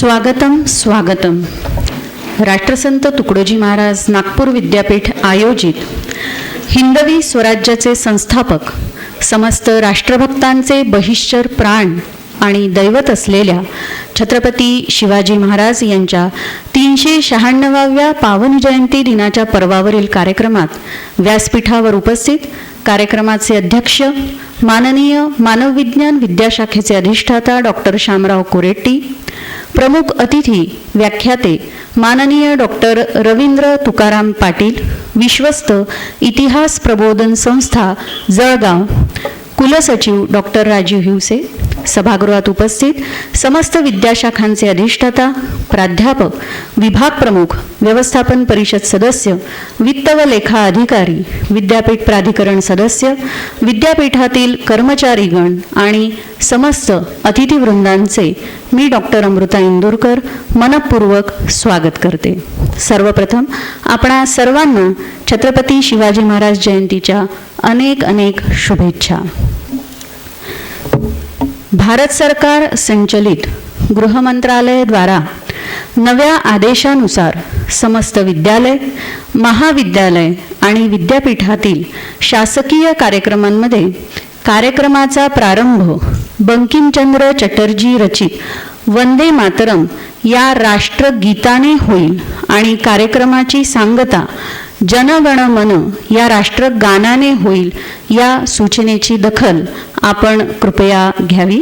स्वागतम स्वागतम. राष्ट्रसंत तुकडोजी महाराज नागपूर विद्यापीठ आयोजित हिंदवी स्वराज्याचे संस्थापक, समस्त राष्ट्रभक्तांचे बहिष्ठर प्राण आणि दैवत असलेल्या छत्रपती शिवाजी महाराज यांच्या 396व्या पावन जयंती दिनाच्या पर्वावरील कार्यक्रमात व्यासपीठावर उपस्थित कार्यक्रमाचे अध्यक्ष माननीय मानवविज्ञान विद्याशाखेचे अधिष्ठाता डॉक्टर शामराव कोरेट्टी, प्रमुख अतिथी व्याख्याते माननीय डॉक्टर रवींद्र तुकाराम पाटील, विश्वस्त इतिहास प्रबोधन संस्था जळगाव, कुलसचिव डॉक्टर राजीव हिवसे, सभागृहात उपस्थित समस्त विद्याशाखांचे अधिष्ठाता, प्राध्यापक, विभाग प्रमुख, व्यवस्थापन परिषद सदस्य, वित्त व लेखा अधिकारी, विद्यापीठ प्राधिकरण सदस्य, विद्यापीठातील कर्मचारीगण आणि समस्त अतिथीवृंदांचे मी डॉक्टर अमृता इंदोरकर मनपूर्वक स्वागत करते. सर्वप्रथम आपणा सर्वांना छत्रपती शिवाजी महाराज जयंतीच्या अनेक अनेक शुभेच्छा. भारत सरकार संचलित गृह मंत्रालयाद्वारा नव्या आदेशानुसार समस्त विद्यालय, महाविद्यालय आणि विद्यापीठातील शासकीय कार्यक्रमांमध्ये कार्यक्रमाचा प्रारंभ बंकिमचंद्र चटर्जी रचित वंदे मातरम या राष्ट्रगीताने होईल आणि कार्यक्रमाची सांगता जनगण मन या राष्ट्रगानाने होईल, या सूचनेची दखल आपण कृपया घ्यावी.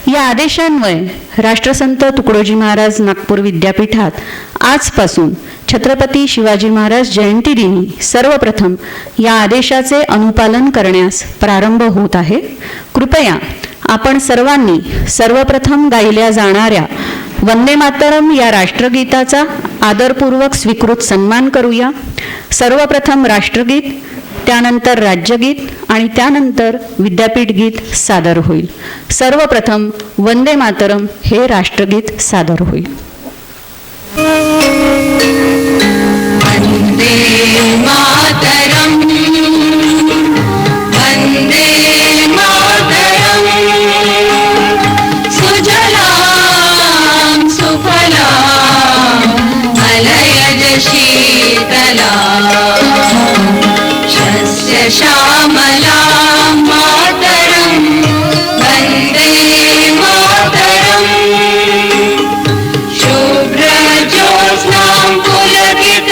या आदेशान्वये राष्ट्रसंत तुकडोजी महाराज नागपूर विद्यापीठात आजपासून छत्रपती शिवाजी महाराज जयंती दिनी सर्वप्रथम या आदेशाचे अनुपालन करण्यास प्रारंभ होत आहे. कृपया आपण सर्वांनी सर्वप्रथम गायल्या जाणाऱ्या वंदे मातरम या राष्ट्रगीताचा आदरपूर्वक स्वीकृत सन्मान करूया. सर्वप्रथम राष्ट्रगीत, त्यानंतर राज्यगीत आणि त्यानंतर विद्यापीठ गीत सादर होईल. सर्वप्रथम वंदे मातरम हे राष्ट्रगीत सादर होईल. वंदे मातरम, वंदे मातरम, सुजलां सुफलां मलयज शीतलां शस्य श्यामलां मातरं वन्दे मातरम्. शुभ्रज्योत्स्नां पुलकितयामिनीं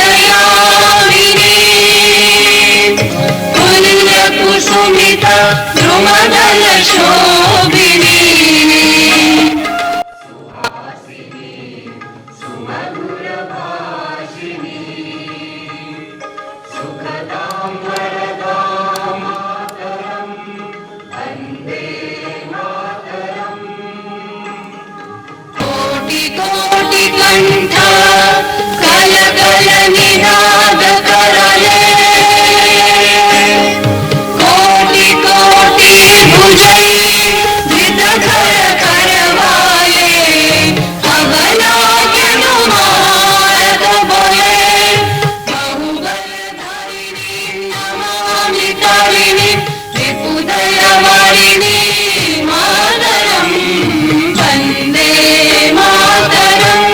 पुण्यकुसुमित द्रुमदलशोभिनीं कोटि कंठ कल कल निनाद करले, कोटि कोटि भुजै धृतधर करवाले, अबलाग्यनु मारत बोले, बहुबलधारिणी नमामि तारिणी विपुदयवारिणी मातरं वन्दे मातरम्.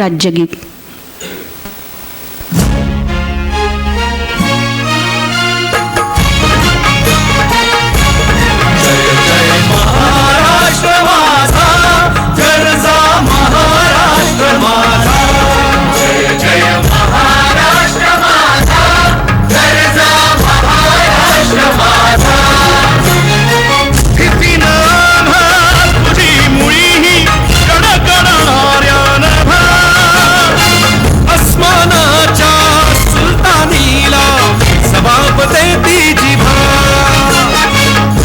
राज्यगीत. महाराष्ट्र माझा गरजा महाराष्ट्र माझा जय जय महाराष्ट्र माझा गरजा महाराष्ट्र माझा भीतीन तुझी मुळी कडकडणाऱ्या नभा अस्मानाच्या सुलतानीला सभापते ती जिभा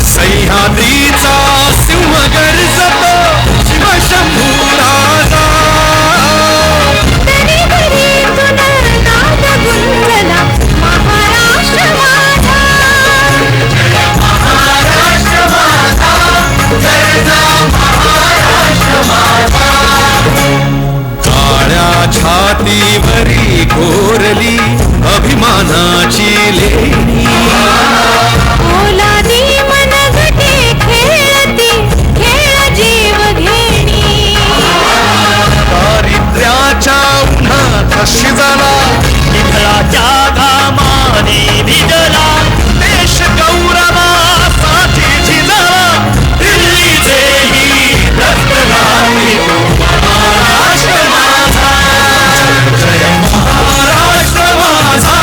सह्याद्रीचा सिंह गर्जतो शिवशंभू राजा तरी घरी तुला नाद गुंजला महाराष्ट्र माझा महाराष्ट्र माझा गरजा महाराष्ट्र माझा काळ्या छातीवरी कोरली अभिमानाची लेणी ओलादी मनगटे खेळती खेळ जीव घेणी दारिद्र्याच्या उन्हात शिजला निधळाच्या घामाने भिजला देश गौरवासाठी झिजला दिल्लीचेही रक्त लागले महाराष्ट्र माझा जय महाराष्ट्र माझा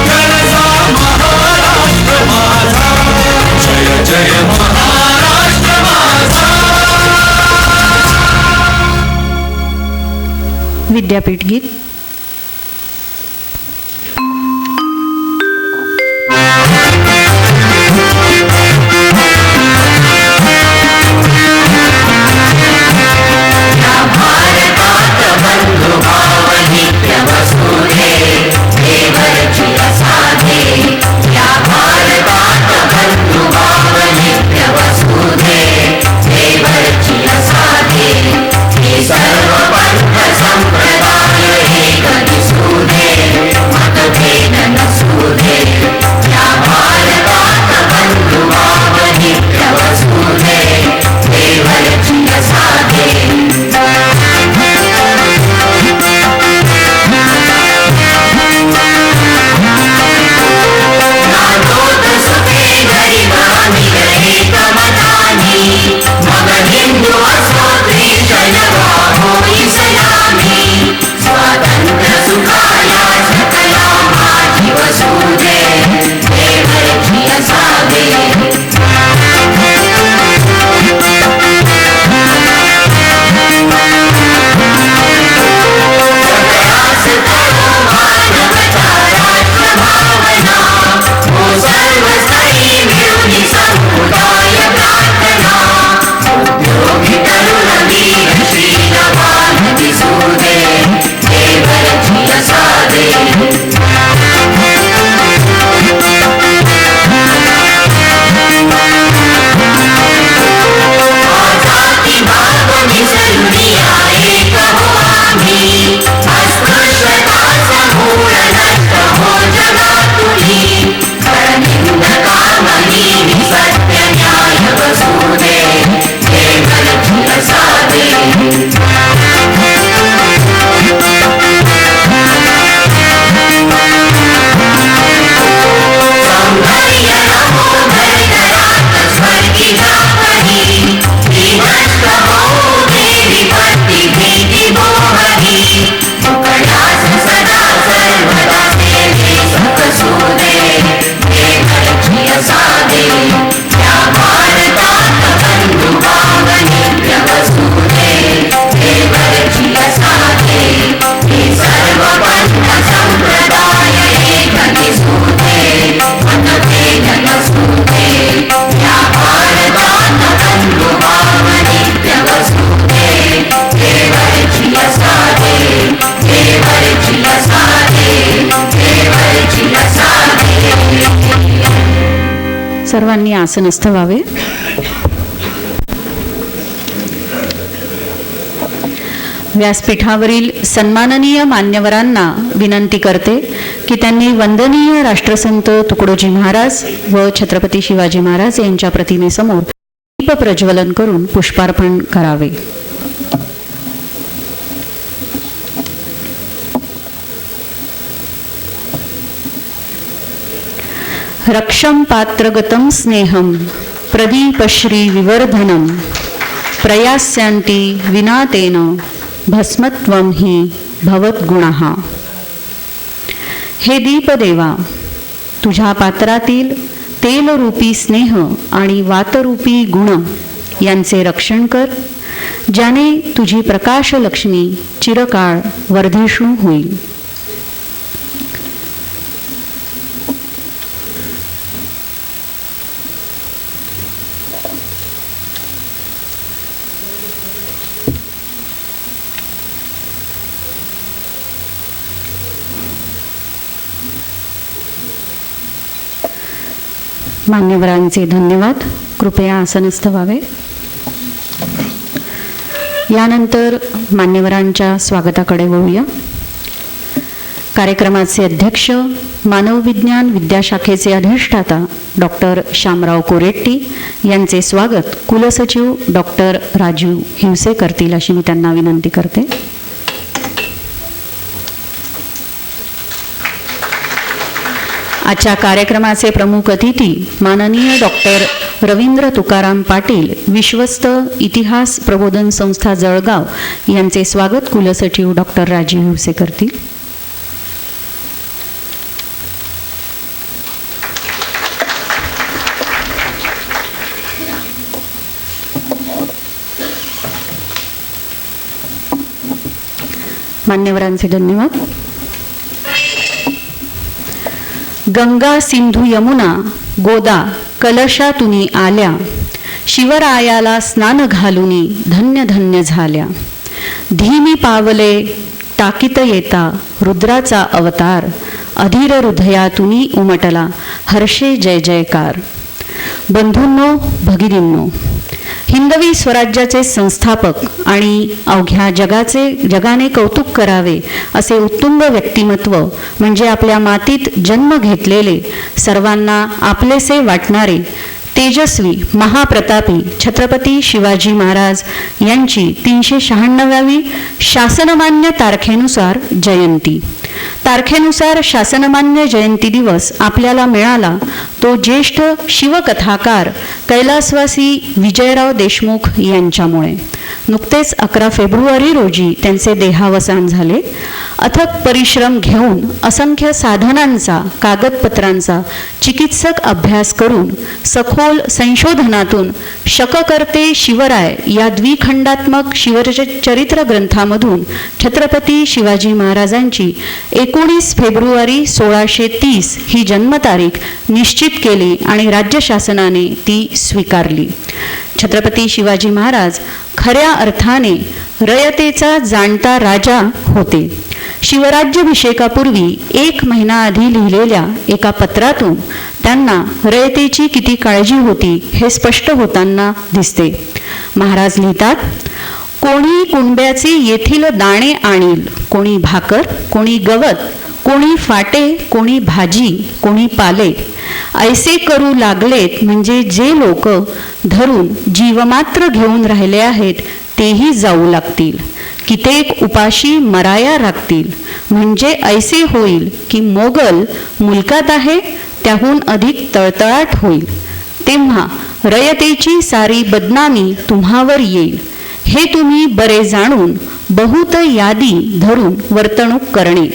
गरजा महाराष्ट्र माझा जय जय महाराष्ट्र माझा विद्यापीठ गीत. सर्वांनी आसनस्थ व्हावे. व्यासपीठावरील सन्माननीय मान्यवरांना विनंती करते की त्यांनी वंदनीय राष्ट्रसंत तुकडोजी महाराज व छत्रपती शिवाजी महाराज यांच्या प्रतिमेसमोर दीप प्रज्वलन करून पुष्पार्पण करावे. रक्षं पात्रगतं स्नेहं प्रदीपश्री विवर्धनं प्रयास्यांति विना तेन भस्मत्वं हि भवद्गुणः. हे दीपदेवा, तुझ्या पात्रातील तेलरूपी स्नेह आणि वातरूपी गुण यांचे रक्षण कर, ज्याने तुझी प्रकाश लक्ष्मी चिरकाळ वर्धिष्णू होईल. मान्यवरांचे धन्यवाद. कृपया आसनस्थ व्हावे. यानंतर मान्यवरांच्या स्वागताकडे वळूया. कार्यक्रमाचे अध्यक्ष मानव विज्ञान विद्याशाखेचे अधिष्ठाता डॉक्टर शामराव कोरेट्टी यांचे स्वागत कुलसचिव डॉक्टर राजीव हिवसे करतील अशी मी त्यांना विनंती करते. आजच्या कार्यक्रमाचे प्रमुख अतिथी माननीय डॉक्टर रवींद्र तुकाराम पाटील, विश्वस्त इतिहास प्रबोधन संस्था जळगाव यांचे स्वागत कुलसचिव डॉक्टर राजीव हिवसे करतील. मान्यवरांचे धन्यवाद. गंगा सिंधू यमुना गोदा कलशातुनी आल्या, शिवरायाला स्नान घालुनी धन्य धन्य झाल्या. धीमी पावले टाकीत येता रुद्राचा अवतार, अधीर हृदयातुनी उमटला हर्षे जय जयकार. बंधूंनो, भगिनींनो, हिंदवी स्वराज्याचे संस्थापक आणि अवघ्या जगाने कौतुक करावे असे उत्तुंग व्यक्तिमत्व म्हणजे आपल्या मातीत जन्म घेतलेले, सर्वांना आपलेसे वाटणारे तेजस्वी महाप्रतापी छत्रपती शिवाजी महाराज यांची 396वी शासनमान्य तारखेनुसार जयंती. तारखेनुसार शासनमान्य जयंती दिवस आपल्याला मिळाला तो ज्येष्ठ शिवकथाकार कैलासवासी विजयराव देशमुख यांच्यामुळे. नुकतेच 11 फेब्रुवारी रोजी त्यांचे देहावसान झाले. अथक परिश्रम घेऊन असंख्य साधनांचा, कागदपत्रांचा चिकित्सक अभ्यास करून सखोल संशोधनातून शककर्ते शिवराय या द्विखंडात्मक शिवचरित्र ग्रंथामधून छत्रपती शिवाजी महाराजांची 19 फेब्रुवारी 1630 ही जन्मतारीख निश्चित केली आणि राज्य शासनाने ती स्वीकारली. छत्रपती शिवाजी महाराज खऱ्या अर्थाने रयतेचा जाणता राजा होते. शिवराज्याभिषेकापूर्वी 1 महिना आधी लिहिलेल्या एका पत्रातून त्यांना रयतेची किती काळजी होती हे स्पष्ट होताना दिसते. महाराज लिहितात, कोणी कुंब्याचे येथील दाणे आणील, कोणी भाकर, कोणी गवत, कोणी फाटे, कोणी भाजी, कोणी पाले. ऐसे करू लागलेत म्हणजे जे लोक धरून जीवमात्र घेऊन राहिले आहेत तेही जाऊ लागतील. कित्येक उपाशी मराया लागतील. म्हणजे ऐसे होईल की मोगल मुलकात आहे त्याहून अधिक तळतळाट होईल. तेव्हा रयतेची सारी बदनामी तुम्हावर येईल. हे तुम्ही बरे जाणून बहुत यादी धरून वर्तणूक करणे.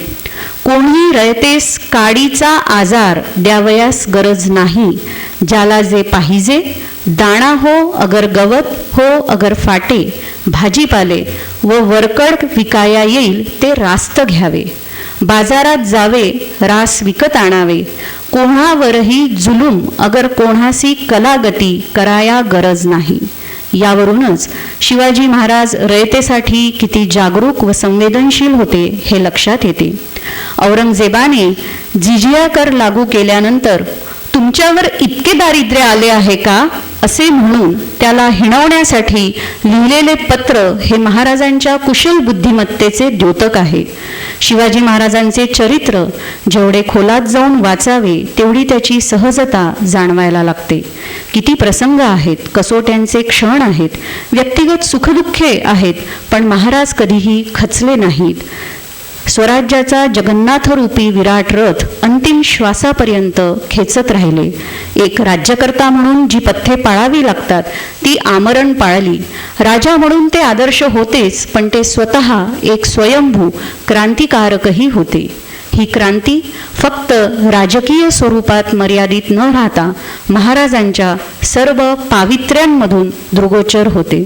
कोणी रयतेस काडीचा आजार द्यावयास गरज नाही. ज्याला जे पाहिजे दाणा हो अगर गवत हो अगर फाटे, भाजीपाले व वरकड विकाया येईल ते रास्त घ्यावे. बाजारात जावे, रास विकत आणावे. कोणावरही जुलूम अगर कोणासी कलागती कराया गरज नाही. यावरूनच शिवाजी महाराज रयतेसाठी किती जागरूक व संवेदनशील होते हे लक्षात येते. औरंगजेबाने जिजिया कर लागू केल्यानंतर तुमच्यावर इतके दारिद्र्य आले आहे का असे म्हणून त्याला हिणवण्यासाठी लिहिलेले पत्र हे महाराजांच्या कुशल बुद्धिमत्तेचे द्योतक आहे. शिवाजी महाराजांचे चरित्र जेवढे खोलात जाऊन वाचावे तेवढी त्याची सहजता जाणवायला लागते. किती प्रसंग आहेत, कसोट्यांचे क्षण आहेत, व्यक्तिगत सुखदुःखे आहेत, पण महाराज कधीही खचले नाहीत. स्वराज्याचा जगन्नाथरूपी विराट रथ अंतिम श्वासापर्यंत खेचत राहिले. एक राज्यकर्ता म्हणून जी पथ्ये पाळावी लागतात ती आमरण पाळली. राजा म्हणून ते आदर्श होतेच, पण ते स्वतः एक स्वयंभू क्रांतिकारकही होते. ही क्रांती फक्त राजकीय स्वरूपात मर्यादित न राहता महाराजांच्या सर्व पावित्र्यांमधून दृगोचर होते.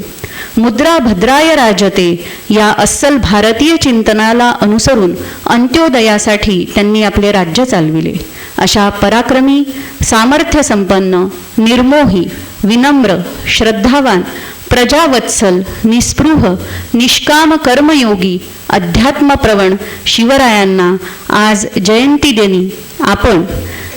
मुद्रा भद्राय राजते या अस्सल भारतीय चिंतनाला अनुसरून अंत्योदयासाठी त्यांनी आपले राज्य चालविले. अशा पराक्रमी, सामर्थ्यसंपन्न, निर्मोही, विनम्र, श्रद्धावान, प्रजावत्सल, निस्पृह, निष्काम कर्मयोगी, अध्यात्मप्रवण शिवरायांना आज जयंतीदिनी आपण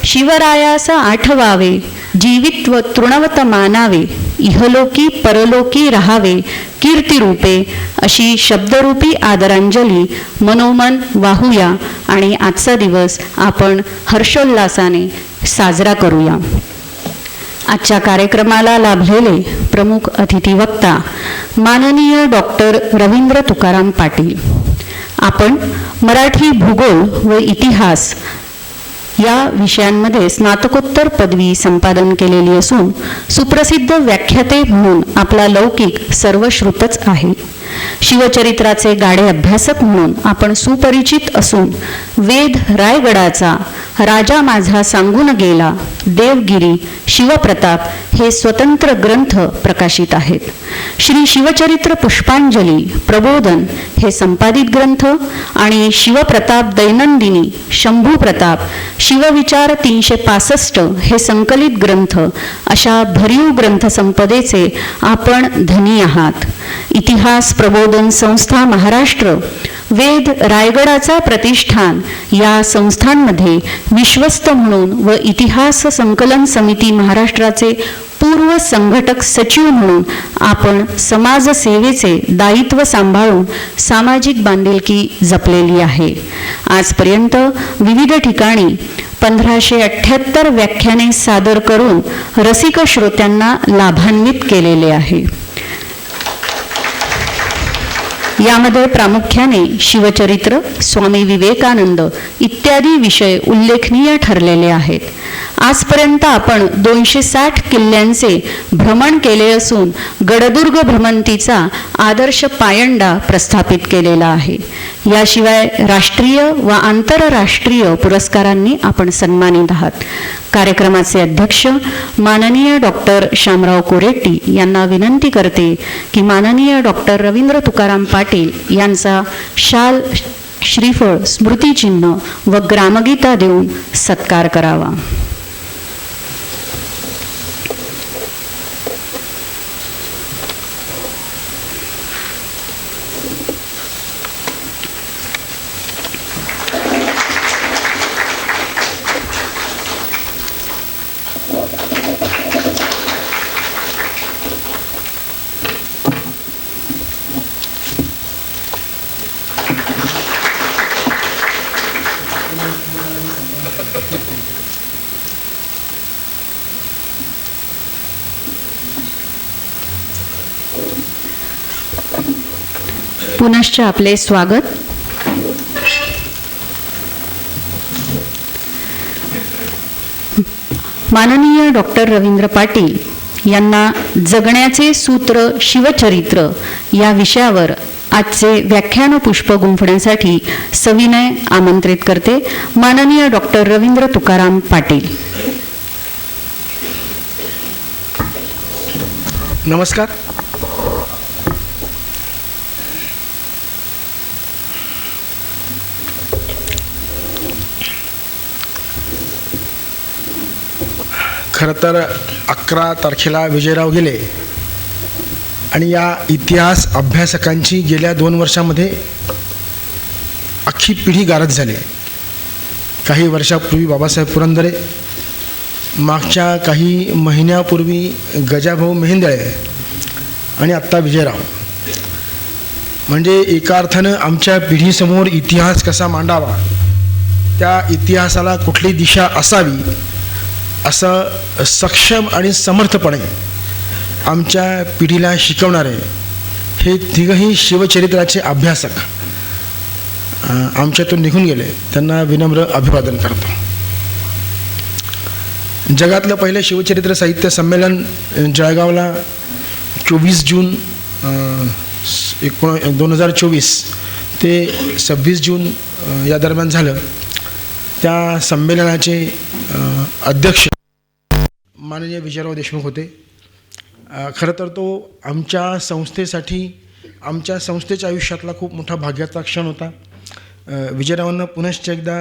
शिवरायास आठवावे, जीवित्व तृणवत मानावे, इहलोकी परलोकी राहावे कीर्तिरूपे अशी शब्दरूपी आदरांजली मनोमन वाहूया आणि आजचा दिवस आपण हर्षोल्लासाने साजरा करूया. आजच्या कार्यक्रमाला लाभलेले प्रमुख अतिथी वक्ता माननीय डॉक्टर रवींद्र तुकाराम पाटील. आपण मराठी भूगोल व इतिहास या विषयांमध्ये स्नातकोत्तर पदवी संपादन केलेली असून सुप्रसिद्ध व्याख्याते म्हणून आपला लौकिक सर्वश्रुतच आहे. शिवचरित्राचे गाढे अभ्यासक म्हणून आपण सुपरिचित असून वेद रायगडाचा राजा माझा सांगून गेला, देवगिरी, शिवप्रताप हे स्वतंत्र ग्रंथ प्रकाशित आहेत. श्री शिवचरित्र पुष्पांजली, प्रबोधन हे संपादित ग्रंथ आणि शिवप्रताप दैनंदिनी, शंभू प्रताप, शिवविचार 365 हे संकलित ग्रंथ अशा भरीव ग्रंथसंपदेचे आपण धनी आहात. इतिहास प्रबोधन संस्था महाराष्ट्र, वेद रायगडाचा प्रतिष्ठान या संस्थांमध्ये विश्वस्त म्हणून व इतिहास संकलन समिती महाराष्ट्राचे पूर्व संघटक सचिव म्हणून आपण समाजसेवेचे दायित्व सांभाळून सामाजिक बांधिलकी जपलेली आहे. आजपर्यंत विविध ठिकाणी 1578 व्याख्याने सादर करून रसिक श्रोत्यांना लाभान्वित केलेले आहे. यामध्ये प्रामुख्याने शिवचरित्र, स्वामी विवेकानंद इत्यादी विषय उल्लेखनीय ठरलेले आहेत. आजपर्यंत आपण 260 किल्ल्यांचे भ्रमण केले असून गडदुर्ग भ्रमंतीचा आदर्श पायंडा प्रस्थापित केलेला आहे. याशिवाय राष्ट्रीय व आंतरराष्ट्रीय पुरस्कारांनी आपण सन्मानित आहात. कार्यक्रमाचे अध्यक्ष माननीय डॉक्टर शामराव कोरेट्टी यांना विनंती करते की माननीय डॉक्टर रवींद्र तुकाराम पाटील यांचा शाल, श्रीफळ, स्मृतिचिन्ह व ग्रामगीता देऊन सत्कार करावा. पुनश्च आपले स्वागत. माननीय डॉक्टर रवींद्र पाटील यांना जगण्याचे सूत्र शिवचरित्र या विषयावर आजचे व्याख्यान पुष्प गुंफण्यासाठी सविनय आमंत्रित करते. माननीय डॉक्टर रवींद्र तुकाराम पाटील. नमस्कार. खरं तर 11 तारखेला विजयराव गेले आणि या इतिहास अभ्यासकांची गेल्या 2 वर्षामध्ये अख्खी पिढी गारद झाली. काही वर्षापूर्वी बाबासाहेब पुरंदरे, मागच्या काही महिन्यापूर्वी गजाभाऊ मेहेंदळे आणि आत्ता विजयराव. म्हणजे एका अर्थानं आमच्या पिढीसमोर इतिहास कसा मांडावा, त्या इतिहासाला कुठली दिशा असावी असं सक्षम आणि समर्थपणे आमच्या पिढीला शिकवणारे हे तिघही शिवचरित्राचे अभ्यासक आमच्यातून निघून गेले त्यांना विनम्र अभिवादन करतो. जगातलं पहिलं शिवचरित्र साहित्य संमेलन जळगावला 24 जून 2024 ते 26 जून या दरम्यान झालं. त्या संमेलनाचे अध्यक्ष माननीय विजयराव देशमुख होते. खरं तर तो आमच्या संस्थेसाठी आमच्या संस्थेच्या आयुष्यातला खूप मोठा भाग्याचा क्षण होता. विजयरावांना पुनश्च एकदा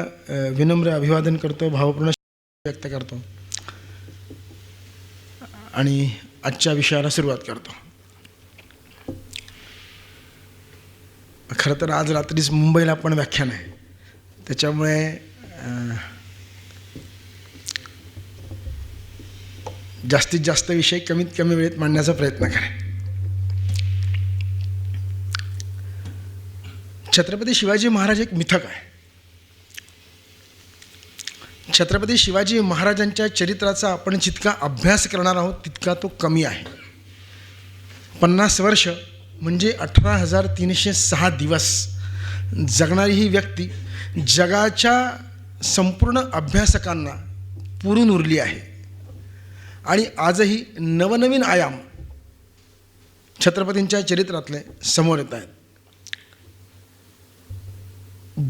विनम्र अभिवादन करतो, भावपूर्ण व्यक्त करतो आणि आजच्या विषयाला सुरुवात करतो. खरं तर आज रात्रीच मुंबईला पण व्याख्यान आहे, त्याच्यामुळे जास्तीत जास्त विषय कमीत कमी वेळेत मांडण्याचा प्रयत्न करेन. छत्रपती शिवाजी महाराज एक मिथक आहे. छत्रपती शिवाजी महाराजांच्या चरित्राचा आपण जितका अभ्यास करणार आहोत तितका तो कमी आहे. 50 वर्ष म्हणजे 18,306 दिवस जगणारी ही व्यक्ती जगाच्या संपूर्ण अभ्यासकांना पुरून उरली आहे आणि आजही नवनवीन आयाम छत्रपतींच्या चरित्रातले समोर येत आहेत.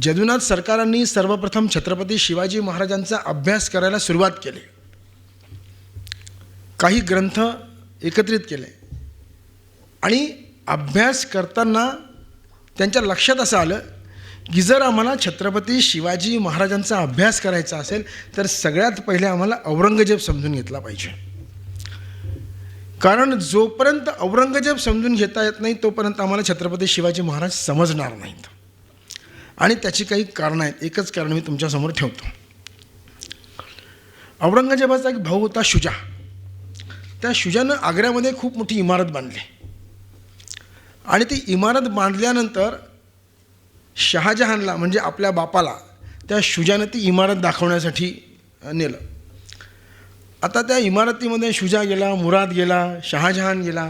जदुनाथ सरकारांनी सर्वप्रथम छत्रपती शिवाजी महाराजांचा अभ्यास करायला सुरुवात केली. काही ग्रंथ एकत्रित केले आणि अभ्यास करताना त्यांच्या लक्षात असं आलं की जर आम्हाला छत्रपती शिवाजी महाराजांचा अभ्यास करायचा असेल तर सगळ्यात पहिले आम्हाला औरंगजेब समजून घेतला पाहिजे. कारण जोपर्यंत औरंगजेब समजून घेता येत नाही तोपर्यंत आम्हाला छत्रपती शिवाजी महाराज समजणार नाहीत. आणि त्याची काही कारणं आहेत. एकच कारण मी तुमच्यासमोर ठेवतो. औरंगजेबाचा एक भाऊ होता शुजा. त्या शुजानं आग्र्यामध्ये खूप मोठी इमारत बांधली आणि ती इमारत बांधल्यानंतर शहाजहानला म्हणजे आपल्या बापाला त्या शुजानं ती इमारत दाखवण्यासाठी नेलं. आता त्या इमारतीमध्ये शुजा गेला, मुराद गेला, शहाजहान गेला,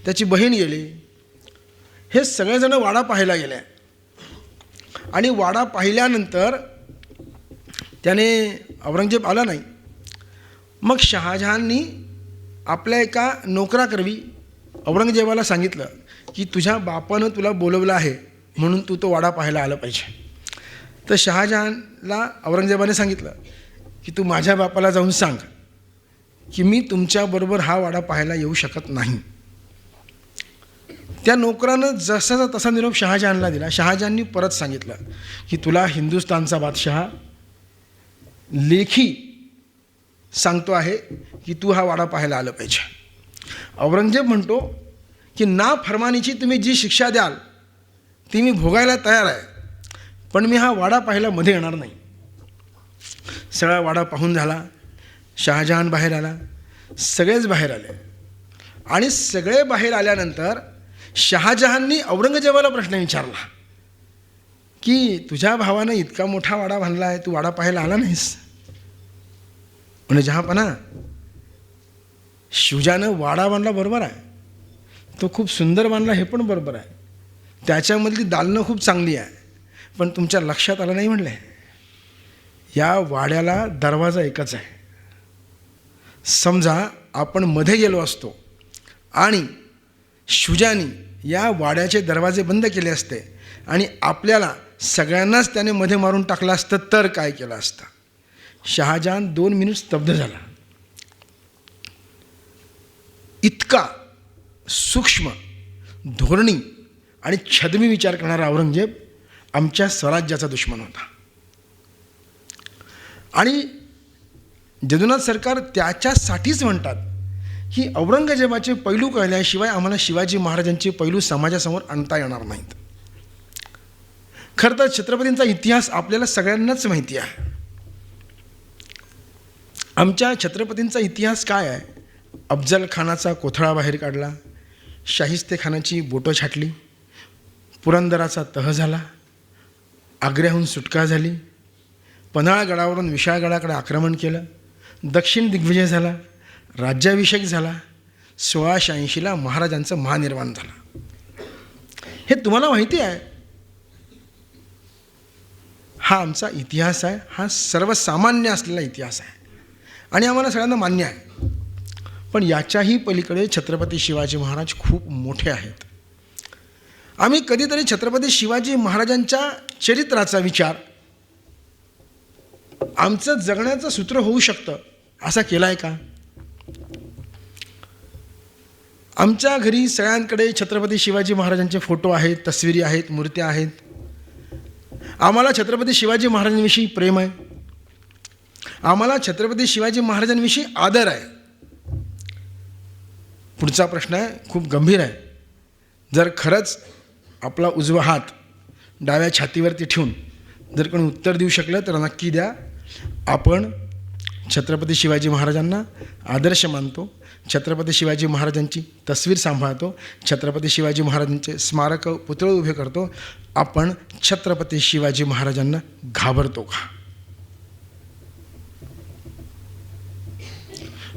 त्याची बहीण गेली. हे सगळेजण वाडा पाहायला गेले आणि वाडा पाहिल्यानंतर त्याने औरंगजेब आला नाही. मग शहाजहाननी आपल्या एका नोकराकरवी औरंगजेबाला सांगितलं की तुझ्या बापानं तुला बोलवलं आहे म्हणून तू तो वाडा पाहायला आलं पाहिजे. तर शहाजहानला औरंगजेबाने सांगितलं की तू माझ्या बापाला जाऊन सांग की मी तुमच्याबरोबर हा वाडा पाहायला येऊ शकत नाही. त्या नोकरानं जसाचा तसा निरोप शहाजहानला दिला. शहाजहाननी परत सांगितलं की तुला हिंदुस्थानचा बादशहा लेखी सांगतो आहे की तू हा वाडा पाहायला आलं पाहिजे. औरंगजेब म्हणतो की ना फरमानीची तुम्ही जी शिक्षा द्याल ती मी भोगायला तयार आहे, पण मी हा वाडा पाहायला मध्ये येणार नाही. सगळा वाडा पाहून झाला. शहाजहान बाहेर आला, सगळेच बाहेर आले आणि सगळे बाहेर आल्यानंतर शहाजहाननी औरंगजेबाला प्रश्न विचारला की तुझ्या भावानं इतका मोठा वाडा बांधला आहे, तू वाडा पाहायला आला नाहीस. म्हणजे जहापना शुजानं वाडा बांधला बरोबर आहे, तो खूप सुंदर बांधला हे पण बरोबर आहे, त्याच्यामधली दालनं खूप चांगली आहे, पण तुमच्या लक्षात आलं नाही म्हणले या वाड्याला दरवाजा एकच आहे. समजा आपण मध्ये गेलो असतो आणि शुजानी या वाड्याचे दरवाजे बंद केले असते आणि आपल्याला सगळ्यांनाच त्याने मध्ये मारून टाकलं असतं तर काय केलं असतं. शहाजहान 2 मिनिट स्तब्ध झाला. इतका सूक्ष्म धोरणी आणि छद्मी विचार करणारा औरंगजेब आमच्या स्वराज्याचा दुश्मन होता. आणि जदुनाथ सरकार त्याच्यासाठीच म्हणतात की औरंगजेबाचे पैलू कळल्याशिवाय आम्हाला शिवाजी महाराजांचे पैलू समाजासमोर आणता येणार नाहीत. खरं तर छत्रपतींचा इतिहास आपल्याला सगळ्यांनाच माहिती आहे. आमच्या छत्रपतींचा इतिहास काय आहे? अफजल खानाचा कोथळा बाहेर काढला, शाहिस्तेखानाची बोटं छाटली, पुरंदराचा तह झाला, आग्र्याहून सुटका झाली, पन्हाळगडावरून विशाळगडाकडे आक्रमण केलं, दक्षिण दिग्विजय झाला, राज्याभिषेक झाला, 1680ला महाराजांचं महानिर्वाण झालं. हे तुम्हाला माहिती आहे. हा आमचा इतिहास आहे, हा सर्वसामान्य असलेला इतिहास आहे आणि आम्हाला सगळ्यांना मान्य आहे. पण याच्याही पलीकडे छत्रपती शिवाजी महाराज खूप मोठे आहेत. आम्ही कधीतरी छत्रपती शिवाजी महाराजांच्या चरित्राचा विचार आमचं जगण्याचं सूत्र होऊ शकतं असा केला आहे का? आमच्या घरी सगळ्यांकडे छत्रपती शिवाजी महाराजांचे फोटो आहेत, तस्विरी आहेत, मूर्त्या आहेत. आम्हाला छत्रपती शिवाजी महाराजांविषयी प्रेम आहे, आम्हाला छत्रपती शिवाजी महाराजांविषयी आदर आहे. पुढचा प्रश्न आहे, खूप गंभीर आहे. जर खरंच आपला उजवा हात डाव्या छातीवरती ठेवून जर कोणी उत्तर देऊ शकलं तर नक्की द्या. आपण छत्रपती शिवाजी महाराजांना आदर्श मानतो, छत्रपती शिवाजी महाराजांची तस्वीर सांभाळतो, छत्रपती शिवाजी महाराजांचे स्मारक पुतळे उभे करतो. आपण छत्रपती शिवाजी महाराजांना घाबरतो का?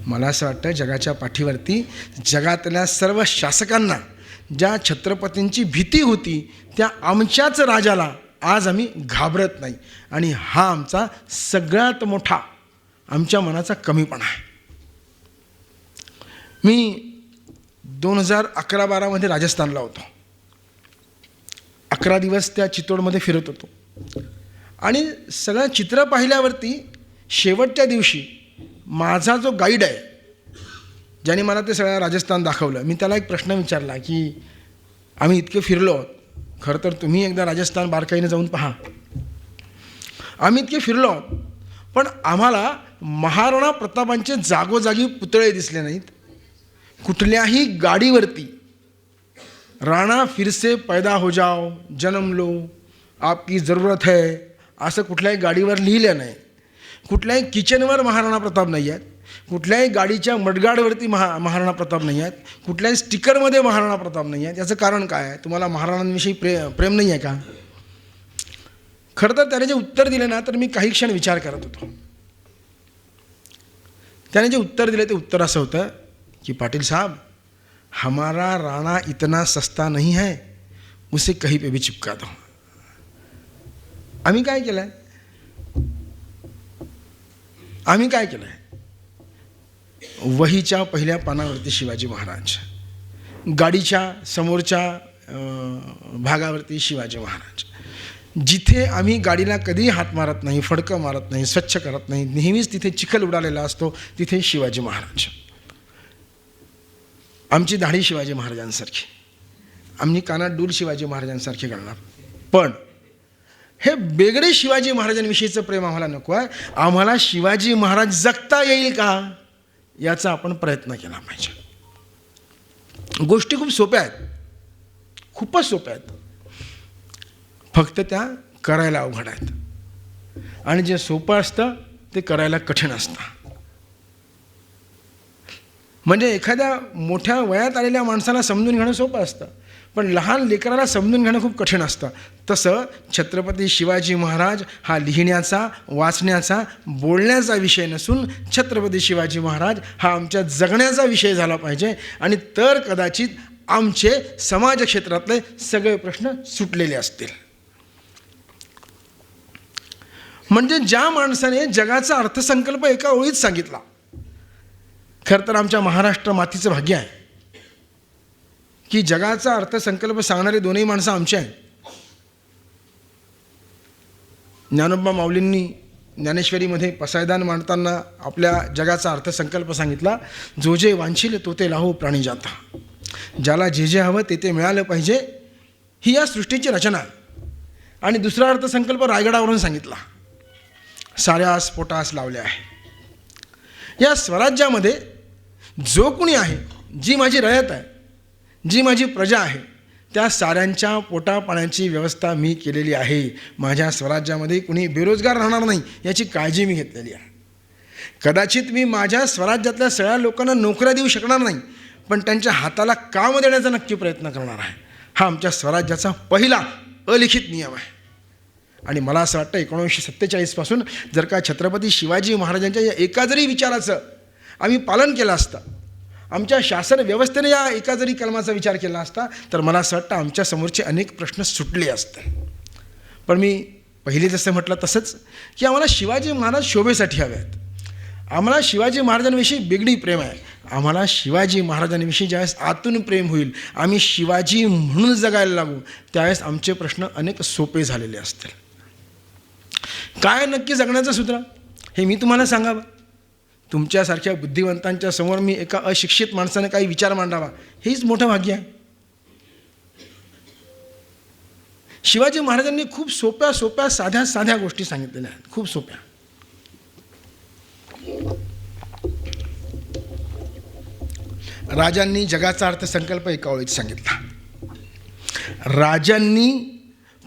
मला असं वाटतं जगाच्या पाठीवरती जगातल्या सर्व शासकांना ज्या छत्रपतींची भीती होती त्या आमच्याच राजाला आज आम्ही घाबरत नाही आणि हा आमचा सगळ्यात मोठा आमच्या मनाचा कमीपणा आहे. मी 2011-12 राजस्थानला होतो. 11 दिवस त्या चित्तोडमध्ये फिरत होतो आणि सगळं चित्र पाहिल्यावरती शेवटच्या दिवशी माझा जो गाईड आहे ज्याने मला ते सगळं राजस्थान दाखवलं, मी त्याला एक प्रश्न विचारला की आम्ही इतके फिरलो आहोत, खरं तर तुम्ही एकदा राजस्थान बारकाईने जाऊन पहा. आम्ही इतके फिरलो आहोत पण आम्हाला महाराणा प्रतापांचे जागोजागी पुतळे दिसले नाहीत. कुठल्याही गाडीवरती राणा फिर से पैदा हो जाओ, जन्म लो, आपकी ज़रूरत है असं कुठल्याही गाडीवर लिहिलं नाही. कुठल्याही किचनवर महाराणा प्रताप नाही आहेत, कुठल्याही गाडीच्या मडगाडवरती महाराणा प्रताप नाही आहेत, कुठल्याही स्टिकरमध्ये महाराणा प्रताप नाही आहेत. याचं कारण काय आहे? तुम्हाला महाराणांविषयी प्रेम नाही आहे का? खरं तर त्याने जे उत्तर दिले ना तर मी काही क्षण विचार करत होतो. त्याने जे उत्तर दिले ते उत्तर असं होतं कि पाटिल साहब, हमारा राणा इतना सस्ता नहीं है, उसे कहीं पे भी चिपका दो. आम्ही काय केलं आहे? आम्ही काय केलं आहे? वहीच्या पहिल्या पानावरती शिवाजी महाराज, गाडीच्या समोरच्या भागावरती शिवाजी महाराज. जिथे आम्ही गाडीला कधीही हात मारत नाही, फडकं मारत नाही, स्वच्छ करत नाही, नेहमीच तिथे चिखल उडालेला असतो, तिथे शिवाजी महाराज. आमची दाढी शिवाजी महाराजांसारखी, आम्ही कानात डूल शिवाजी महाराजांसारखे घालणार. पण हे बेगडे शिवाजी महाराजांविषयीचं प्रेम आम्हाला नको आहे. आम्हाला शिवाजी महाराज जगता येईल का याचा आपण प्रयत्न केला पाहिजे. गोष्टी खूप सोप्या आहेत, खूपच सोप्या आहेत, फक्त त्या करायला अवघड आहेत. आणि जे सोपं असतं ते करायला कठीण असतं. म्हणजे एखाद्या मोठ्या वयात आलेल्या माणसाला समजून घेणं सोपं असतं, पण लहान लेकराला समजून घेणं खूप कठीण असतं. तसं छत्रपती शिवाजी महाराज हा लिहिण्याचा, वाचण्याचा, बोलण्याचा विषय नसून छत्रपती शिवाजी महाराज हा आमच्या जगण्याचा विषय झाला पाहिजे. आणि तर कदाचित आमचे समाज क्षेत्रातले सगळे प्रश्न सुटलेले असतील. म्हणजे ज्या माणसाने जगाचा अर्थसंकल्प एका ओळीत सांगितला, खरं तर आमच्या महाराष्ट्र मातीचं भाग्य आहे की जगाचा अर्थसंकल्प सांगणारी दोन्ही माणसं आमची आहेत. ज्ञानोबा माऊलींनी ज्ञानेश्वरीमध्ये पसायदान मांडताना आपल्या जगाचा अर्थसंकल्प सांगितला, जो जे वांछील तो ते लाहो प्राणी जाता. ज्याला जे जे हवं ते ते मिळालं पाहिजे, ही या सृष्टीची रचना आहे. आणि दुसरा अर्थसंकल्प रायगडावरून सांगितला, साऱ्यास पोटास लावले आहे. या स्वराज्यामध्ये जो कोणी आहे, जी माझी रयत आहे, जी माझी प्रजा आहे, त्या साऱ्यांच्या पोटापाण्याची व्यवस्था मी केलेली आहे. माझ्या स्वराज्यामध्ये कुणी बेरोजगार राहणार नाही याची काळजी मी घेतलेली आहे. कदाचित मी माझ्या स्वराज्यातल्या सगळ्या लोकांना नोकऱ्या देऊ शकणार नाही, पण त्यांच्या हाताला काम देण्याचा नक्की प्रयत्न करणार आहे. हा आमच्या स्वराज्याचा पहिला अलिखित नियम आहे. आणि मला असं वाटतं 1947 पासून जर का छत्रपती शिवाजी महाराजांच्या या एका जरी विचाराचं आम्ही पालन केलं असतं, आमच्या शासन व्यवस्थेने या एका जरी कलमाचा विचार केला असता, तर मला असं वाटतं आमच्या समोरचे अनेक प्रश्न सुटले असते. पण मी पहिले जसं म्हटलं तसंच की आम्हाला शिवाजी महाराज शोभेसाठी हवे आहेत. आम्हाला शिवाजी महाराजांविषयी बेगडी प्रेम आहे. आम्हाला शिवाजी महाराजांविषयी ज्यावेळेस आतून प्रेम होईल, आम्ही शिवाजी म्हणून जगायला लागू, त्यावेळेस आमचे प्रश्न अनेक सोपे झालेले असतील. काय नक्की जगण्याचं सूत्र हे मी तुम्हाला सांगावं? तुमच्यासारख्या बुद्धिवंतांच्या समोर मी एका अशिक्षित माणसाने काही विचार मांडावा, हेच मोठं भाग्य आहे. शिवाजी महाराजांनी खूप सोप्या सोप्या साध्या साध्या गोष्टी सांगितलेल्या आहेत, खूप सोप्या. राजांनी जगाचा अर्थसंकल्प एका ओळीत सांगितला. राजांनी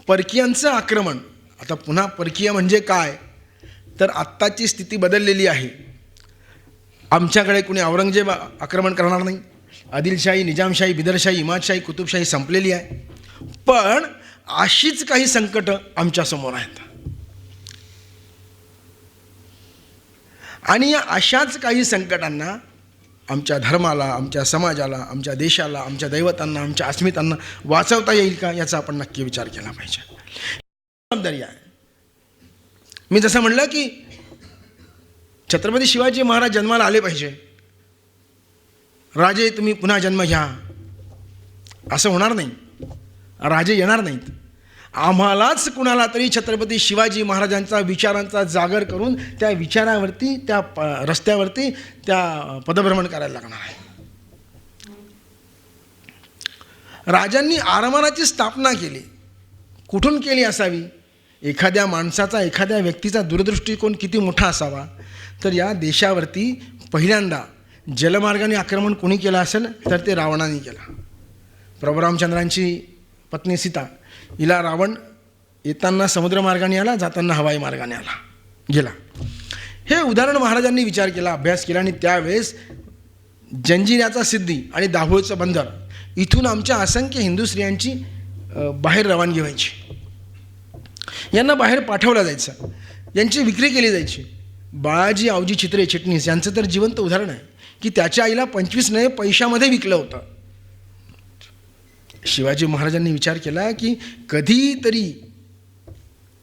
परकीयांचं आक्रमण, आता पुन्हा परकीय म्हणजे काय, तर आत्ताची स्थिती बदललेली आहे. आमच्याकडे कुणी औरंगजेब आक्रमण करणार नाही. आदिलशाही, निजामशाही, बिदरशाही, इमादशाही, कुतुबशाही संपलेली आहे. पण अशीच काही संकटं आमच्यासमोर आहेत. आणि या अशाच काही संकटांना आमच्या धर्माला, आमच्या समाजाला, आमच्या देशाला, आमच्या दैवतांना, आमच्या अस्मितांना वाचवता येईल का, याचा आपण नक्की विचार केला पाहिजे. जबाबदारी आहे. मी जसं म्हणलं की छत्रपती शिवाजी महाराज जन्माला आले पाहिजे. राजे तुम्ही पुन्हा जन्म घ्या असं होणार नाही. राजे येणार नाहीत. आम्हालाच कुणाला तरी छत्रपती शिवाजी महाराजांचा विचारांचा जागर करून त्या विचारावरती, त्या रस्त्यावरती त्या पदभ्रमण करायला लागणार आहे. राजांनी आरमाराची स्थापना केली. कुठून केली असावी? एखाद्या माणसाचा, एखाद्या व्यक्तीचा दूरदृष्टिकोन किती मोठा असावा, तर या देशावरती पहिल्यांदा जलमार्गाने आक्रमण कोणी केलं असेल तर ते रावणाने केलं. प्रभू रामचंद्रांची पत्नी सीता, हिला रावण येताना समुद्रमार्गाने आला, जाताना हवाई मार्गाने गेला. हे उदाहरण महाराजांनी विचार केला, अभ्यास केला. आणि त्यावेळेस जंजिऱ्याचा सिद्धी आणि दाभोळचं बंदर, इथून आमच्या असंख्य हिंदू स्त्रियांची बाहेर रवानगी व्हायची. यांना बाहेर पाठवलं जायचं, यांची विक्री केली जायची. बाळाजी आवजी चित्रे चिटणीस यांचं तर जिवंत उदाहरण आहे की त्याच्या आईला 25 नये पैशामध्ये विकलं होतं. शिवाजी महाराजांनी विचार केला की कधीतरी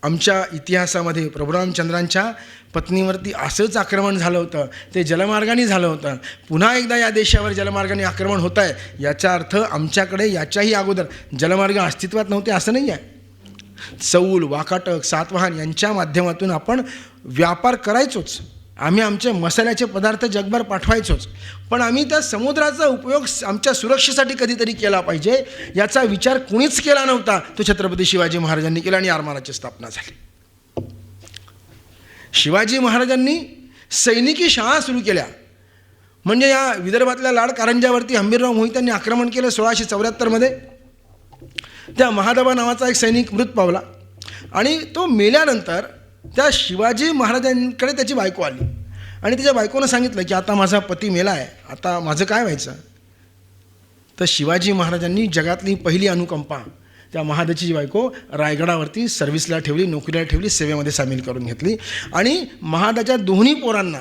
आमच्या इतिहासामध्ये प्रभू रामचंद्रांच्या पत्नीवरती असंच आक्रमण झालं होतं, ते जलमार्गाने झालं होतं. पुन्हा एकदा या देशावर जलमार्गाने आक्रमण होत आहे, याचा अर्थ आमच्याकडे याच्याही अगोदर जलमार्ग अस्तित्वात नव्हते असं नाही आहे. चौल, वाकाटक, सातवाहन यांच्या माध्यमातून आपण व्यापार करायचोच. आम्ही आमचे मसाल्याचे पदार्थ जगभर पाठवायचोच. पण आम्ही त्या समुद्राचा उपयोग आमच्या सुरक्षेसाठी कधीतरी केला पाहिजे, याचा विचार कुणीच केला नव्हता. तो छत्रपती शिवाजी महाराजांनी केला आणि आरमाराची स्थापना झाली. शिवाजी महाराजांनी सैनिकी शाळा सुरू केल्या. म्हणजे या विदर्भातल्या लाड कारंजावरती हंबीरराव मोहित्यांनी आक्रमण केलं 1674 त्या महादबा नावाचा एक सैनिक मृत पावला. आणि तो मेल्यानंतर त्या शिवाजी महाराजांकडे त्याची बायको आली आणि त्याच्या बायकोनं सांगितलं की आता माझा पती मेला आहे, आता माझं काय व्हायचं. तर शिवाजी महाराजांनी जगातली पहिली अनुकंपा त्या महादची बायको रायगडावरती सर्व्हिसला ठेवली, नोकरीला ठेवली, सेवेमध्ये सामील करून घेतली. आणि महादाच्या दोन्ही पोरांना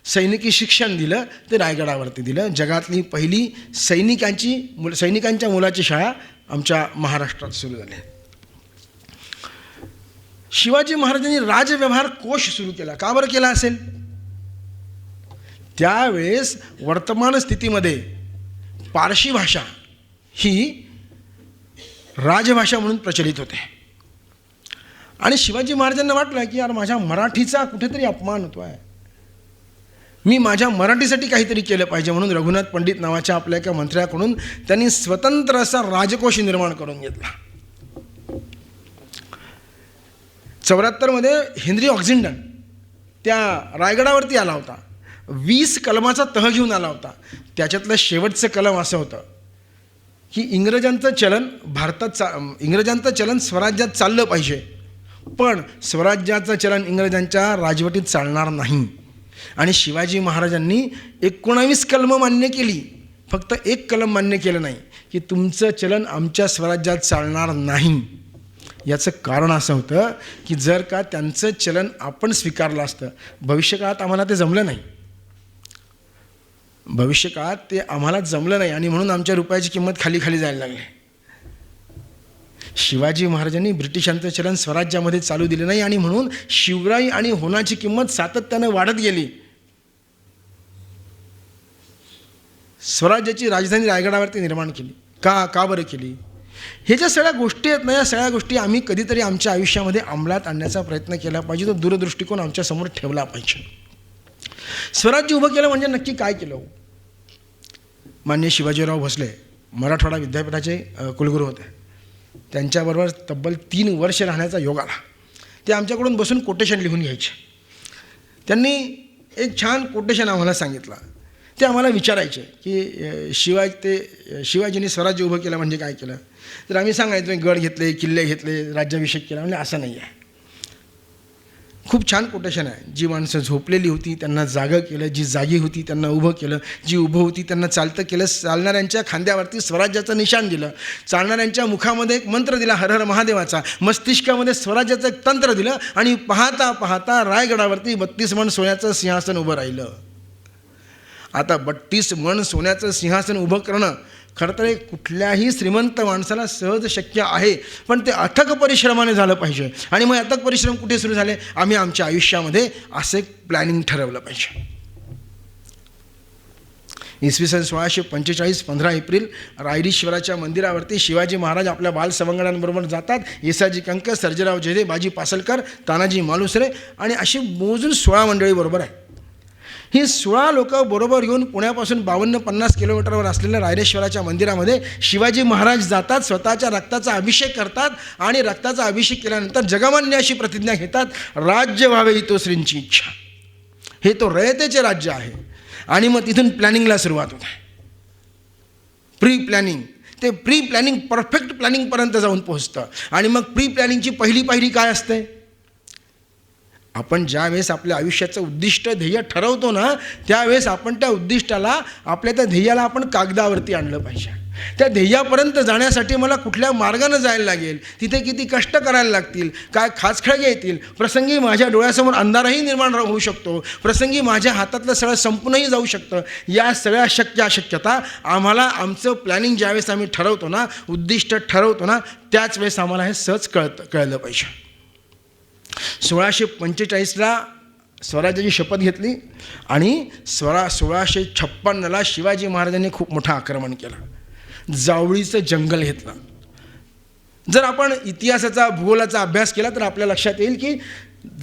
सैनिकी शिक्षण दिलं, ते रायगडावरती दिलं. जगातली पहिली सैनिकांच्या मुलाची शाळा आमच्या महाराष्ट्रात सुरू झाली. शिवाजी महाराजांनी राजव्यवहार कोश सुरू केला. का बरं केला असेल? त्यावेळेस वर्तमान स्थितीमध्ये पारशी भाषा ही राजभाषा म्हणून प्रचलित होते. आणि शिवाजी महाराजांना वाटलं की यार माझ्या मराठीचा कुठेतरी अपमान होतो आहे, मी माझ्या मराठीसाठी काहीतरी केलं पाहिजे. म्हणून रघुनाथ पंडित नावाच्या आपल्या एका मंत्र्याकडून त्यांनी स्वतंत्र असा राजकोश निर्माण करून घेतला. 74 हेनरी ऑक्झिंडन त्या रायगडावरती आला होता. 20 कलमाचा तह घेऊन आला होता. त्याच्यातलं शेवटचं कलम असं होतं की इंग्रजांचं चलन स्वराज्यात चाललं पाहिजे, पण स्वराज्याचं चलन इंग्रजांच्या राजवटीत चालणार नाही. आणि शिवाजी महाराजांनी 19 कलमं मान्य केली, फक्त एक कलम मान्य केलं नाही की तुमचं चलन आमच्या स्वराज्यात चालणार नाही. याचं कारण असं होतं की जर का त्यांचं चलन आपण स्वीकारलं असतं, भविष्यकाळात आम्हाला ते जमलं नाही, आणि म्हणून आमच्या रुपयाची किंमत खाली खाली जायला लागली. शिवाजी महाराजांनी ब्रिटिशांचं चलन स्वराज्यामध्ये चालू दिलं नाही आणि म्हणून शिवराई आणि होनाची किंमत सातत्यानं वाढत गेली. स्वराज्याची राजधानी रायगडावरती निर्माण केली. का बरं केली? हे ज्या सगळ्या गोष्टी आहेत ना, या सगळ्या गोष्टी आम्ही कधीतरी आमच्या आयुष्यामध्ये अंमलात आणण्याचा प्रयत्न केला पाहिजे. तो दूरदृष्टिकोन आमच्यासमोर ठेवला पाहिजे. स्वराज्य उभं केलं म्हणजे नक्की काय केलं? माननीय शिवाजीराव भोसले मराठवाडा विद्यापीठाचे कुलगुरू होते. त्यांच्याबरोबर तब्बल 3 वर्ष राहण्याचा योग आला. ते आमच्याकडून बसून कोटेशन लिहून घ्यायचे. त्यांनी एक छान कोटेशन आम्हाला सांगितलं. ते आम्हाला विचारायचे की शिवाजींनी स्वराज्य उभं केलं म्हणजे काय केलं? तर आम्ही सांगायचो गड घेतले, किल्ले घेतले, राज्याभिषेक केला. म्हणजे असं नाही आहे. खूप छान कोटेशन आहे. जी माणसं झोपलेली होती त्यांना जागं केलं, जी जागी होती त्यांना उभं केलं, जी उभं होती त्यांना चालतं केलं, चालणाऱ्यांच्या खांद्यावरती स्वराज्याचं निशाण दिलं, चालणाऱ्यांच्या मुखामध्ये एक मंत्र दिला हर हर महादेवाचा, मस्तिष्कामध्ये स्वराज्याचं एक तंत्र दिलं आणि पाहता पाहता रायगडावरती 32 मण सोन्याचं सिंहासन उभं राहिलं. आता 32 मण सोन्याचं सिंहासन उभं करणं खरं तर कुठल्याही श्रीमंत माणसाला सहज शक्य आहे, पण ते अथक परिश्रमाने झालं पाहिजे. आणि मग अथक परिश्रम कुठे सुरू झाले? आम्ही आमच्या आयुष्यामध्ये असं एक प्लॅनिंग ठरवलं पाहिजे. इसवी सन 1645 15 एप्रिल रायरीश्वराच्या मंदिरावरती शिवाजी महाराज आपल्या बालसवंगडांबरोबर जातात. येसाजी कंक, सर्जेराव जेधे, बाजी पासलकर, तानाजी मालुसरे आणि अशी मोजून 16 मंडळी बरोबर आहे. ही 16 लोक बरोबर येऊन पुण्यापासून 52-50 किलोमीटरवर असलेल्या रायरेश्वराच्या मंदिरामध्ये शिवाजी महाराज जातात, स्वतःच्या रक्ताचा अभिषेक करतात आणि रक्ताचा अभिषेक केल्यानंतर जगमान्य अशी प्रतिज्ञा घेतात, राज्य व्हावे ही तो श्रींची इच्छा. हे तो रयतेचे राज्य आहे. आणि मग तिथून प्लॅनिंगला सुरुवात होते. Pre planning. ते प्री प्लॅनिंग परफेक्ट प्लॅनिंगपर्यंत जाऊन पोहोचतं. आणि मग प्री प्लॅनिंगची पहिली पायरी काय असते? आपण ज्यावेळेस आपल्या आयुष्याचं उद्दिष्ट ध्येय ठरवतो ना, त्यावेळेस आपण त्या उद्दिष्टाला, आपल्या त्या ध्येयाला आपण कागदावरती आणलं पाहिजे. त्या ध्येयापर्यंत जाण्यासाठी मला कुठल्या मार्गानं जायला लागेल, तिथे किती कष्ट करायला लागतील, काय खाचखळगे येतील, प्रसंगी माझ्या डोळ्यासमोर अंधारही निर्माण होऊ शकतो, प्रसंगी माझ्या हातातलं सगळं संपूनही जाऊ शकतं. या सगळ्या अशक्यता आम्हाला आमचं प्लॅनिंग ज्यावेळेस आम्ही ठरवतो ना, उद्दिष्ट ठरवतो ना, त्याच वेळेस आम्हाला हे सहज कळलं पाहिजे. 1645ला स्वराज्याची शपथ घेतली आणि 1656ला शिवाजी महाराजांनी खूप मोठं आक्रमण केलं. जावळीचं जंगल घेतलं. जर आपण इतिहासाचा, भूगोलाचा अभ्यास केला तर आपल्या लक्षात येईल की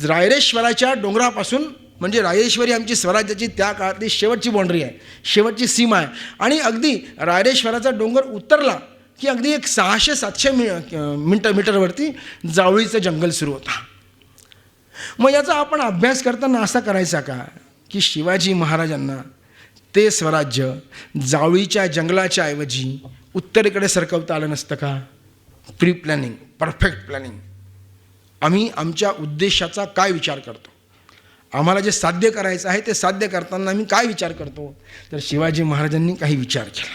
रायरेश्वराच्या डोंगरापासून, म्हणजे रायरेश्वरी आमची स्वराज्याची त्या काळातली शेवटची बाँड्री आहे, शेवटची सीमा आहे. आणि अगदी रायरेश्वराचा डोंगर उतरला की अगदी एक 600-700 मीटरवरती जावळीचं जंगल सुरू होता. मग याचा आपण अभ्यास करताना असा करायचा का की शिवाजी महाराजांना ते स्वराज्य जावळीच्या जंगलाच्या ऐवजी उत्तरेकडे सरकवता आलं नसतं का? Pre planning, perfect planning. आम्ही आमच्या उद्देशाचा काय विचार करतो, आम्हाला जे साध्य करायचं आहे ते साध्य करताना आम्ही काय विचार करतो? तर शिवाजी महाराजांनी काही विचार केला.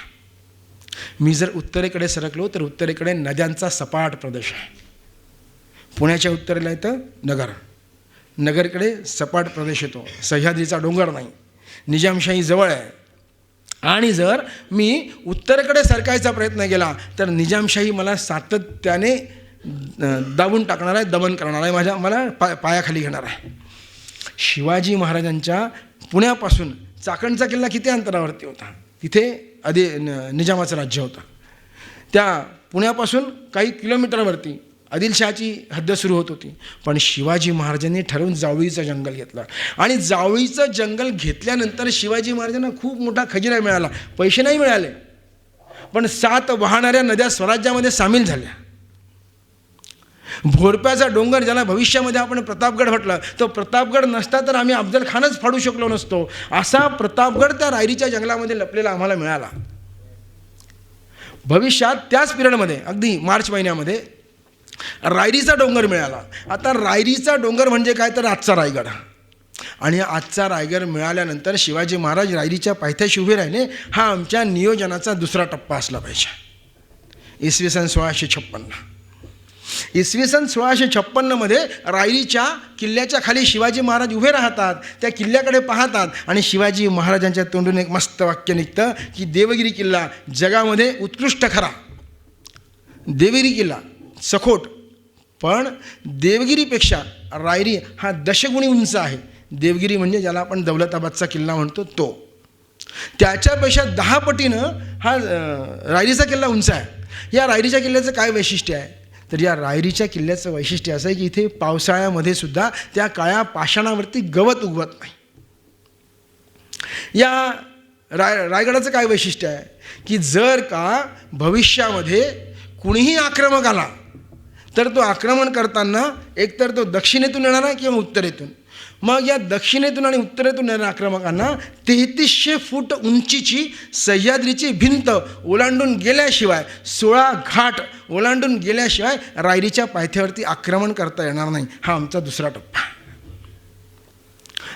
मी जर उत्तरेकडे सरकलो तर उत्तरेकडे नद्यांचा सपाट प्रदेश आहे. पुण्याच्या उत्तरेला येतं नगर, नगरकडे सपाट प्रदेश येतो, सह्याद्रीचा डोंगर नाही, निजामशाही जवळ आहे. आणि जर मी उत्तरेकडे सरकायचा प्रयत्न केला तर निजामशाही मला सातत्याने दाबून टाकणार आहे, दमन करणार आहे, मला पायाखाली घेणार आहे. शिवाजी महाराजांच्या पुण्यापासून चाकणचा किल्ला किती अंतरावरती होता? तिथे आधी निजामाचं राज्य होतं. त्या पुण्यापासून काही किलोमीटरवरती आदिलशहाची हद्द सुरू होत होती. पण शिवाजी महाराजांनी ठरवून जावळीचं जंगल घेतलं. आणि जावळीचं जंगल घेतल्यानंतर शिवाजी महाराजांना खूप मोठा खजिना मिळाला. पैसे नाही मिळाले, पण 7 वाहणाऱ्या नद्या स्वराज्यामध्ये सामील झाल्या. भोरप्याचा डोंगर, ज्याला भविष्यामध्ये आपण प्रतापगड म्हटलं, तो प्रतापगड नसता तर आम्ही अफजल खानच फाडू शकलो नसतो. असा प्रतापगड त्या रायरीच्या जंगलामध्ये लपलेला आम्हाला मिळाला. भविष्यात त्याच पिरियडमध्ये अगदी मार्च महिन्यामध्ये रायरीचा डोंगर मिळाला. आता रायरीचा डोंगर म्हणजे काय तर आजचा रायगड. आणि आजचा रायगड मिळाल्यानंतर शिवाजी महाराज रायरीच्या पायथ्याशी उभे राहिले. हा आमच्या नियोजनाचा दुसरा टप्पा असला पाहिजे. इसवी सन 1656. इसवी सन 1656मध्ये रायरीच्या किल्ल्याच्या खाली शिवाजी महाराज उभे राहतात, त्या किल्ल्याकडे पाहतात आणि शिवाजी महाराजांच्या तोंडून एक मस्त वाक्य निघतं की देवगिरी किल्ला जगामध्ये उत्कृष्ट खरा. देवगिरी किल्ला सखोट, पण देवगिरीपेक्षा रायरी हा दशगुणी उंच आहे. देवगिरी म्हणजे ज्याला आपण दौलताबादचा किल्ला म्हणतो तो, त्याच्यापेक्षा 10 पटीनं हा रायरीचा किल्ला उंच आहे. या रायरीच्या किल्ल्याचं काय वैशिष्ट्य आहे, तर या रायरीच्या किल्ल्याचं वैशिष्ट्य असं आहे की इथे पावसाळ्यामध्ये सुद्धा त्या काळ्या पाषाणावरती गवत उगवत नाही. या रायगडाचं काय वैशिष्ट्य आहे की जर का भविष्यामध्ये कुणीही आक्रमक आला तर तो आक्रमण करताना एकतर तो दक्षिणेतून येणार आहे किंवा उत्तरेतून. मग या दक्षिणेतून आणि उत्तरेतून येणाऱ्या आक्रमकांना 3300 फूट उंचीची सह्याद्रीची भिंत ओलांडून गेल्याशिवाय, 16 घाट ओलांडून गेल्याशिवाय रायरीच्या पायथ्यावरती आक्रमण करता येणार नाही. हा आमचा दुसरा टप्पा.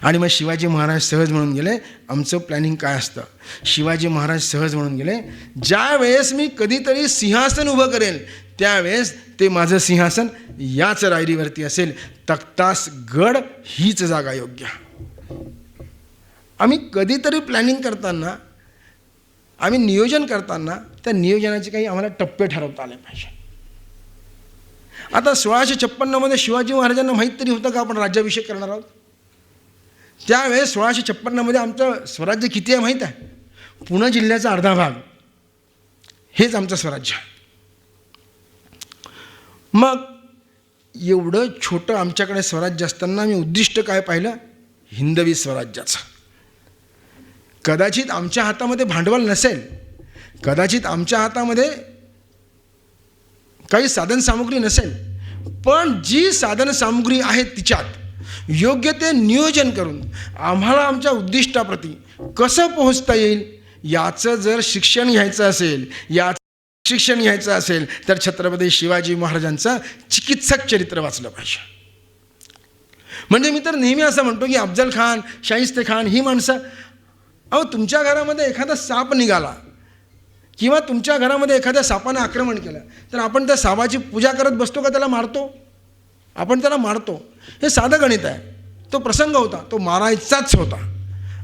आणि मग शिवाजी महाराज सहज म्हणून गेले. आमचं प्लॅनिंग काय असतं, शिवाजी महाराज सहज म्हणून गेले, ज्या वेळेस मी कधीतरी सिंहासन उभं करेल त्यावेळेस ते माझं सिंहासन याच रायरीवरती असेल. तख्तासगड हीच जागा योग्य. आम्ही कधीतरी प्लॅनिंग करताना, आम्ही नियोजन करताना त्या नियोजनाचे काही आम्हाला टप्पे ठरवता आले पाहिजे. आता 1656 शिवाजी महाराजांना माहीत तरी होतं का आपण राज्याभिषेक करणार आहोत. त्यावेळेस 1656 आमचं स्वराज्य किती आहे माहीत आहे, पुणे जिल्ह्याचा अर्धा भाग हेच आमचं स्वराज्य. मग एवढं छोटं आमच्याकडे स्वराज्य असताना मी उद्दिष्ट काय पाहिलं, हिंदवी स्वराज्याचं. कदाचित आमच्या हातामध्ये भांडवल नसेल, कदाचित आमच्या हातामध्ये काही साधनसामुग्री नसेल, पण जी साधनसामुग्री आहे तिच्यात योग्य ते नियोजन करून आम्हाला आमच्या उद्दिष्टाप्रती कसं पोहोचता येईल याचं जर शिक्षण घ्यायचं असेल, शिक्षण घ्यायचं असेल तर छत्रपती शिवाजी महाराजांचं चिकित्सक चरित्र वाचलं पाहिजे. म्हणजे मी तर नेहमी असं म्हणतो की अफजल खान, शाहिस्ते खान ही माणसं, अहो तुमच्या घरामध्ये एखादा साप निघाला किंवा तुमच्या घरामध्ये एखाद्या सापानं आक्रमण केलं तर आपण त्या सापाची पूजा करत बसतो का त्याला मारतो? आपण त्याला मारतो. हे साधं गणित आहे. तो प्रसंग होता, तो मारायचाच होता.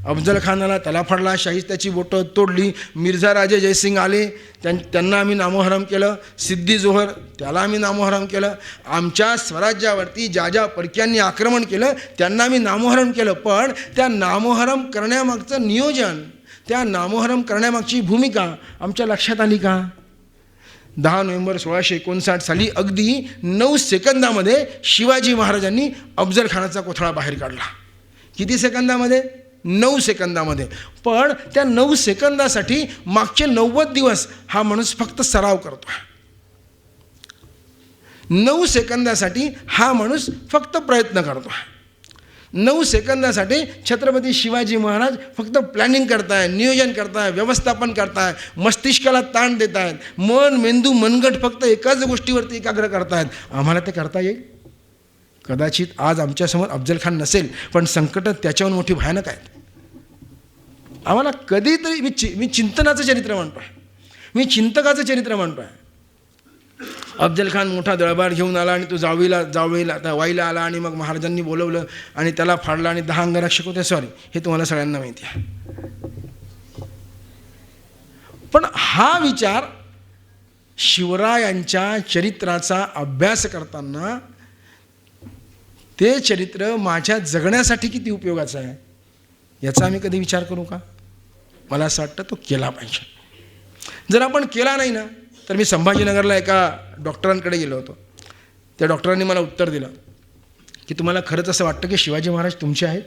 अफजल खानाला त्याला फाडला, शाहिस्त्याची बोटं तोडली, मिर्झा राजे जयसिंग आले, त्यांना आम्ही नामोहरम केलं, सिद्दी जोहर त्याला आम्ही नामोहरम केलं. आमच्या स्वराज्यावरती ज्या ज्या परक्यांनी आक्रमण केलं त्यांना आम्ही नामोहरम केलं. पण त्या नामोहरम करण्यामागचं नियोजन, त्या नामोहरम करण्यामागची भूमिका आमच्या लक्षात आली का? 10 नोव्हेंबर 1659 साली अगदी 9 सेकंदामध्ये शिवाजी महाराजांनी अफजल खानाचा कोथळा बाहेर काढला. किती सेकंदामध्ये? 9 सेकंदामध्ये. पण त्या 9 सेकंदासाठी मागचे 90 दिवस हा माणूस फक्त सराव करतो. 9 सेकंदासाठी हा माणूस फक्त प्रयत्न करतो. 9 सेकंदासाठी छत्रपती शिवाजी महाराज फक्त प्लॅनिंग करताय, नियोजन करताय, व्यवस्थापन करताय, मस्तिष्काला ताण देत आहेत, मन मेंदू मनगट फक्त एकाच गोष्टीवरती एकाग्र करतायत. आम्हाला ते करता येईल? कदाचित आज आमच्यासमोर अफजल खान नसेल, पण संकट त्याच्याहून मोठी भयानक आहेत. आम्हाला कधीतरी मी चिंतनाचं चरित्र म्हणतो आहे, मी चिंतकाचं चरित्र म्हणतो आहे. अफजल खान मोठा दळबार घेऊन आला आणि तो वाईला आला आणि मग महाराजांनी बोलवलं आणि त्याला फाडला आणि 10 अंगरक्षक होते. सॉरी, हे तुम्हाला सगळ्यांना माहिती आहे. पण हा विचार शिवरायांच्या चरित्राचा अभ्यास करताना ते चरित्र माझ्या जगण्यासाठी किती उपयोगाचं आहे याचा आम्ही कधी विचार करू का? मला असं वाटतं तो केला पाहिजे. जर आपण केला नाही ना, तर मी संभाजीनगरला एका डॉक्टरांकडे गेलो होतो. त्या डॉक्टरांनी मला उत्तर दिलं की तुम्हाला खरंच असं वाटतं की शिवाजी महाराज तुमचे आहेत?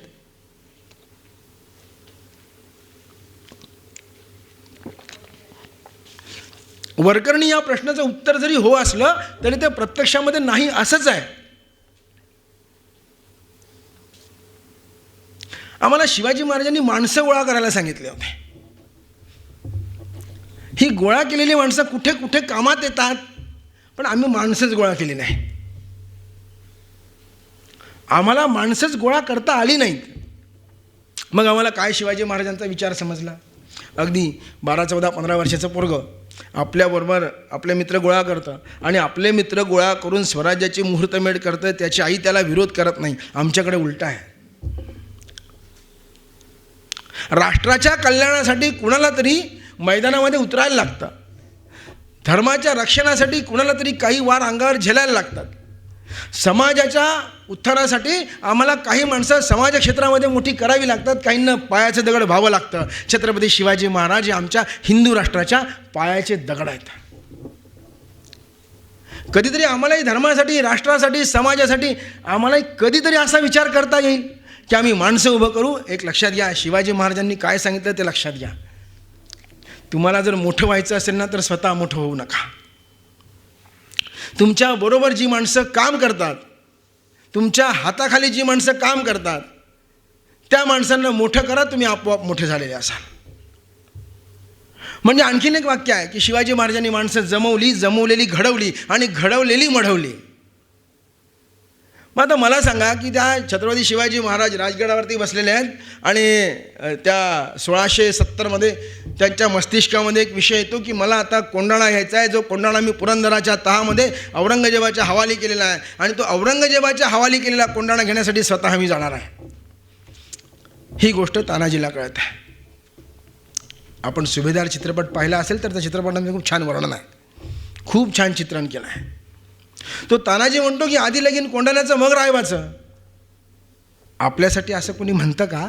वरकरणी या प्रश्नाचं उत्तर जरी हो असलं तरी ते प्रत्यक्षामध्ये नाही असंच आहे. आम्हाला शिवाजी महाराजांनी माणसं गोळा करायला सांगितले होते. ही गोळा केलेली माणसं कुठे कुठे कामात येतात, पण आम्ही माणसंच गोळा केली नाही. आम्हाला माणसंच गोळा करता आली नाहीत. मग आम्हाला काय शिवाजी महाराजांचा विचार समजला? अगदी 12, 14, 15 वर्षाचं पोरगं आपल्याबरोबर आपले मित्र गोळा करतं आणि आपले मित्र गोळा करून स्वराज्याची मुहूर्तमेढ करतं, त्याची आई त्याला विरोध करत नाही. आमच्याकडे उलटा आहे. राष्ट्राच्या कल्याणासाठी कुणाला तरी मैदानामध्ये उतरायला लागतं. धर्माच्या रक्षणासाठी कुणाला तरी काही वार अंगावर झेलायला लागतात. समाजाच्या उत्थानासाठी आम्हाला काही माणसं समाज क्षेत्रामध्ये मोठी करावी लागतात. काहींना पायाचं दगड व्हावं लागतं. छत्रपती शिवाजी महाराज हे आमच्या हिंदू राष्ट्राच्या पायाचे दगड आहेत. कधीतरी आम्हालाही धर्मासाठी, राष्ट्रासाठी, समाजासाठी आम्हालाही कधीतरी असा विचार करता येईल की आम्ही माणसं उभं करू. एक लक्षात घ्या, शिवाजी महाराजांनी काय सांगितलं ते लक्षात घ्या. तुम्हाला जर मोठं व्हायचं असेल ना तर स्वतः मोठं होऊ नका. तुमच्याबरोबर जी माणसं काम करतात, तुमच्या हाताखाली जी माणसं काम करतात, त्या माणसांना मोठं करा. तुम्ही आपोआप मोठे झालेले असाल. म्हणजे आणखीन एक वाक्य आहे की शिवाजी महाराजांनी माणसं जमवली, जमवलेली घडवली आणि घडवलेली मढवली. मग आता मला सांगा की त्या छत्रपती शिवाजी महाराज राजगडावरती बसलेले आहेत आणि त्या 1670मध्ये त्यांच्या मस्तिष्कामध्ये एक विषय येतो की मला आता कोंडाणा घ्यायचा आहे. जो कोंडाणा मी पुरंदराच्या तहामध्ये औरंगजेबाच्या हवाली केलेला आहे आणि तो औरंगजेबाच्या हवाली केलेला कोंडाणा घेण्यासाठी स्वतः मी जाणार आहे. ही गोष्ट तानाजीला कळत आहे. आपण सुभेदार चित्रपट पाहिला असेल तर त्या चित्रपटामध्ये खूप छान वर्णन आहे, खूप छान चित्रण केलं आहे. तो तानाजी म्हणतो की आधी लगीन कोंडाण्याचं मग रायबाचं. आपल्यासाठी असं कोणी म्हणतं का?